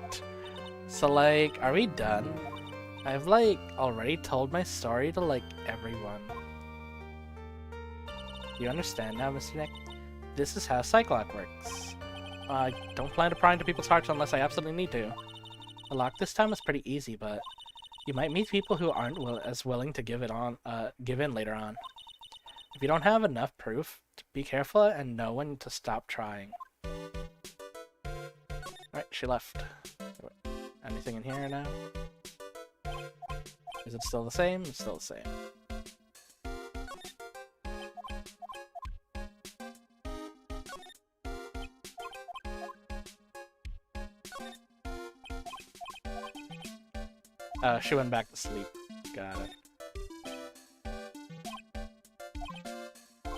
So like, are we done? I've like already told my story to like everyone. You understand now, Mr. Nick? This is how Cyclock works. I don't plan to pry into people's hearts unless I absolutely need to. The lock this time was pretty easy, but you might meet people who aren't as willing to give in later on. If you don't have enough proof, be careful and know when to stop trying. Alright, she left. Anything in here now? Is it still the same? It's still the same. She went back to sleep. Got it.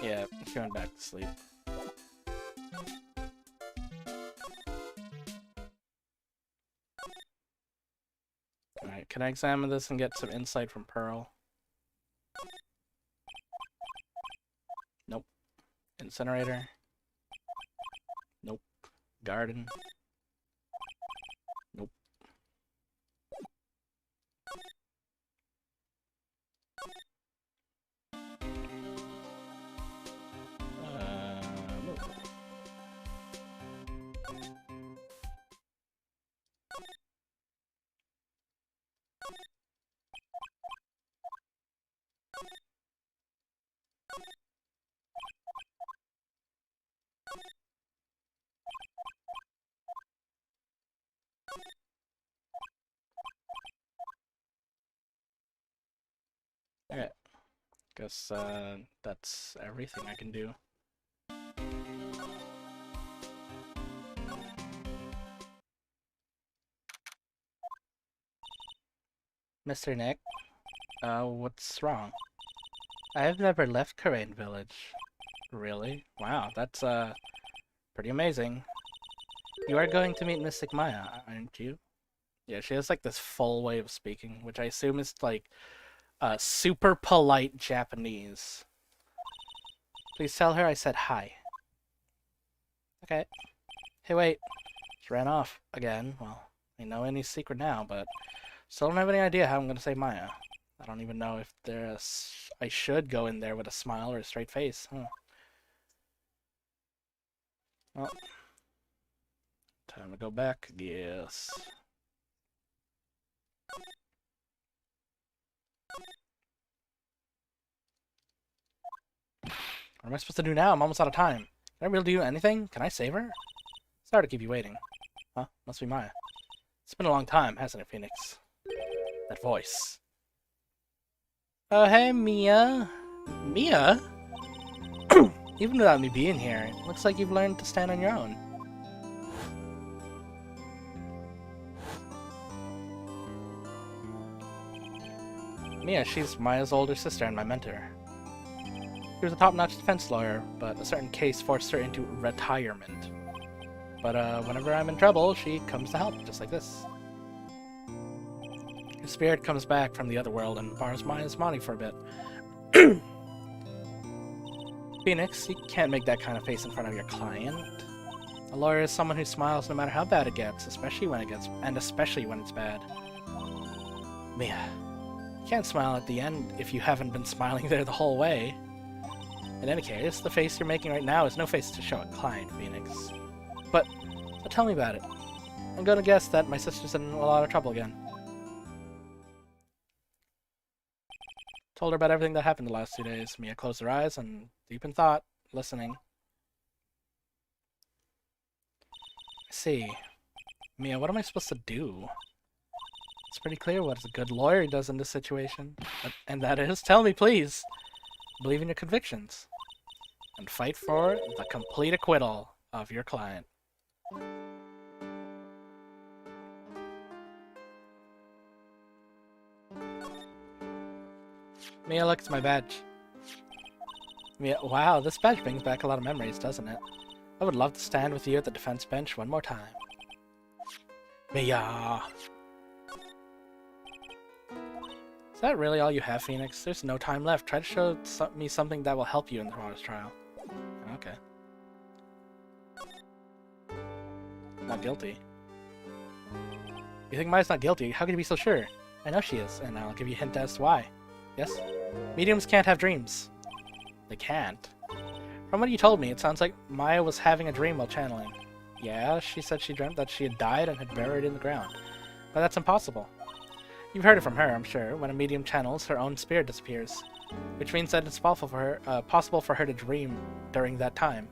Yeah, she went back to sleep. Alright, can I examine this and get some insight from Pearl? Nope. Incinerator? Nope. Garden? Nope. Nope. Okay. Guess that's everything I can do. Mr. Nick, what's wrong? I've never left Karain Village. Really? Wow, that's pretty amazing. You are going to meet Mystic Maya, aren't you? Yeah, she has like this full way of speaking, which I assume is like super polite Japanese. Please tell her I said hi. Okay. Hey, wait. She ran off again. Well, I know any secret now, but still don't have any idea how I'm gonna say Maya. I don't even know if I should go in there with a smile or a straight face. Well, time to go back, I guess. What am I supposed to do now? I'm almost out of time. Can I really do anything? Can I save her? Sorry to keep you waiting. Huh? Must be Maya. It's been a long time, hasn't it, Phoenix? That voice. Oh, hey, Mia. Mia? Even without me being here, it looks like you've learned to stand on your own. Mia, she's Maya's older sister and my mentor. She was a top-notch defense lawyer, but a certain case forced her into retirement. But whenever I'm in trouble, she comes to help, just like this. Her spirit comes back from the other world and borrows Maya's money for a bit. Phoenix, you can't make that kind of face in front of your client. A lawyer is someone who smiles no matter how bad it gets, especially when it's bad. Mia, you can't smile at the end if you haven't been smiling there the whole way. In any case, the face you're making right now is no face to show a client, Phoenix. But tell me about it. I'm gonna guess that my sister's in a lot of trouble again. Told her about everything that happened the last 2 days. Mia closed her eyes and, deep in thought, listening. I see. Mia, what am I supposed to do? It's pretty clear what a good lawyer does in this situation. And that is, tell me, please. Believe in your convictions. And fight for the complete acquittal of your client. Mia, look, it's my badge. Mia, wow, this badge brings back a lot of memories, doesn't it? I would love to stand with you at the defense bench one more time. Mia! Is that really all you have, Phoenix? There's no time left. Try to show me something that will help you in tomorrow's trial. Okay. Not guilty. You think Maya's not guilty? How can you be so sure? I know she is, and I'll give you a hint as to why. Yes? Mediums can't have dreams. They can't. From what you told me, it sounds like Maya was having a dream while channeling. Yeah, she said she dreamt that she had died and had buried in the ground. But that's impossible. You've heard it from her, I'm sure. When a medium channels, her own spirit disappears. Which means that it's possible for her to dream during that time.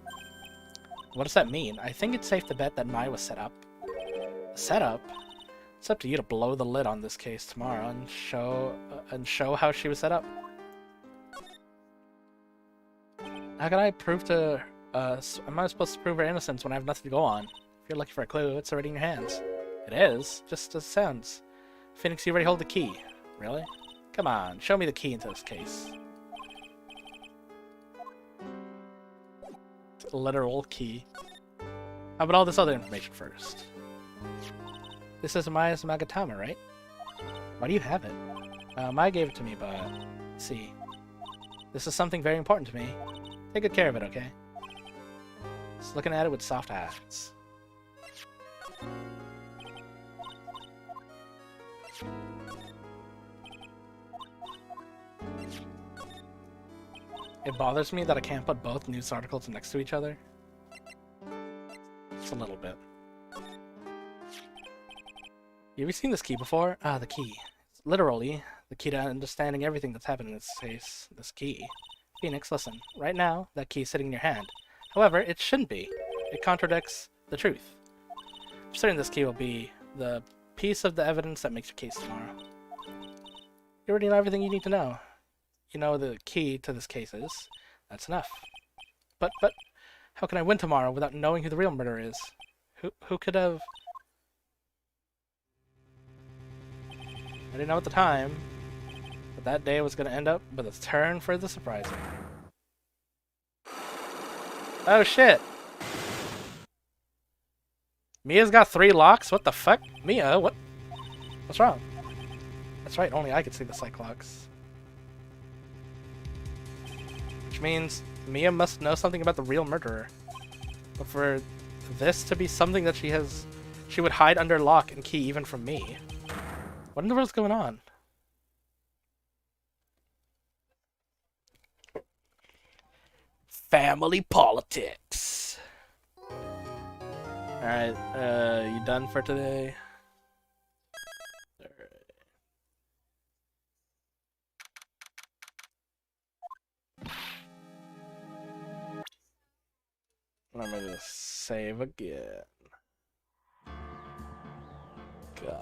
What does that mean? I think it's safe to bet that Maya was set up. Set up? It's up to you to blow the lid on this case tomorrow and show how she was set up. How can I prove to... am I supposed to prove her innocence when I have nothing to go on? If you're looking for a clue, it's already in your hands. It is? Just as it sounds. Phoenix, you already hold the key. Really? Come on, show me the key into this case. It's a literal key. How about all this other information first? This is Maya's Magatama, right? Why do you have it? Maya gave it to me, but... see. This is something very important to me. Take good care of it, okay? Just looking at it with soft eyes. It bothers me that I can't put both news articles next to each other. Just a little bit. Have you seen this key before? Ah, the key. It's literally the key to understanding everything that's happened in this case. This key. Phoenix, listen. Right now, that key is sitting in your hand. However, it shouldn't be. It contradicts the truth. I'm certain this key will be the piece of the evidence that makes your case tomorrow. You already know everything you need to know. You know the key to this case is. That's enough. But, how can I win tomorrow without knowing who the real murderer is? Who could have... I didn't know at the time, but that day was going to end up with a turn for the surprising. Oh shit! Mia's got 3 locks? What the fuck? Mia, what? What's wrong? That's right, only I could see the Cyclops. Which means Mia must know something about the real murderer. But for this to be something that she would hide under lock and key even from me. What in the world's going on? Family politics. Alright, you done for today? Alright. I'm gonna save again.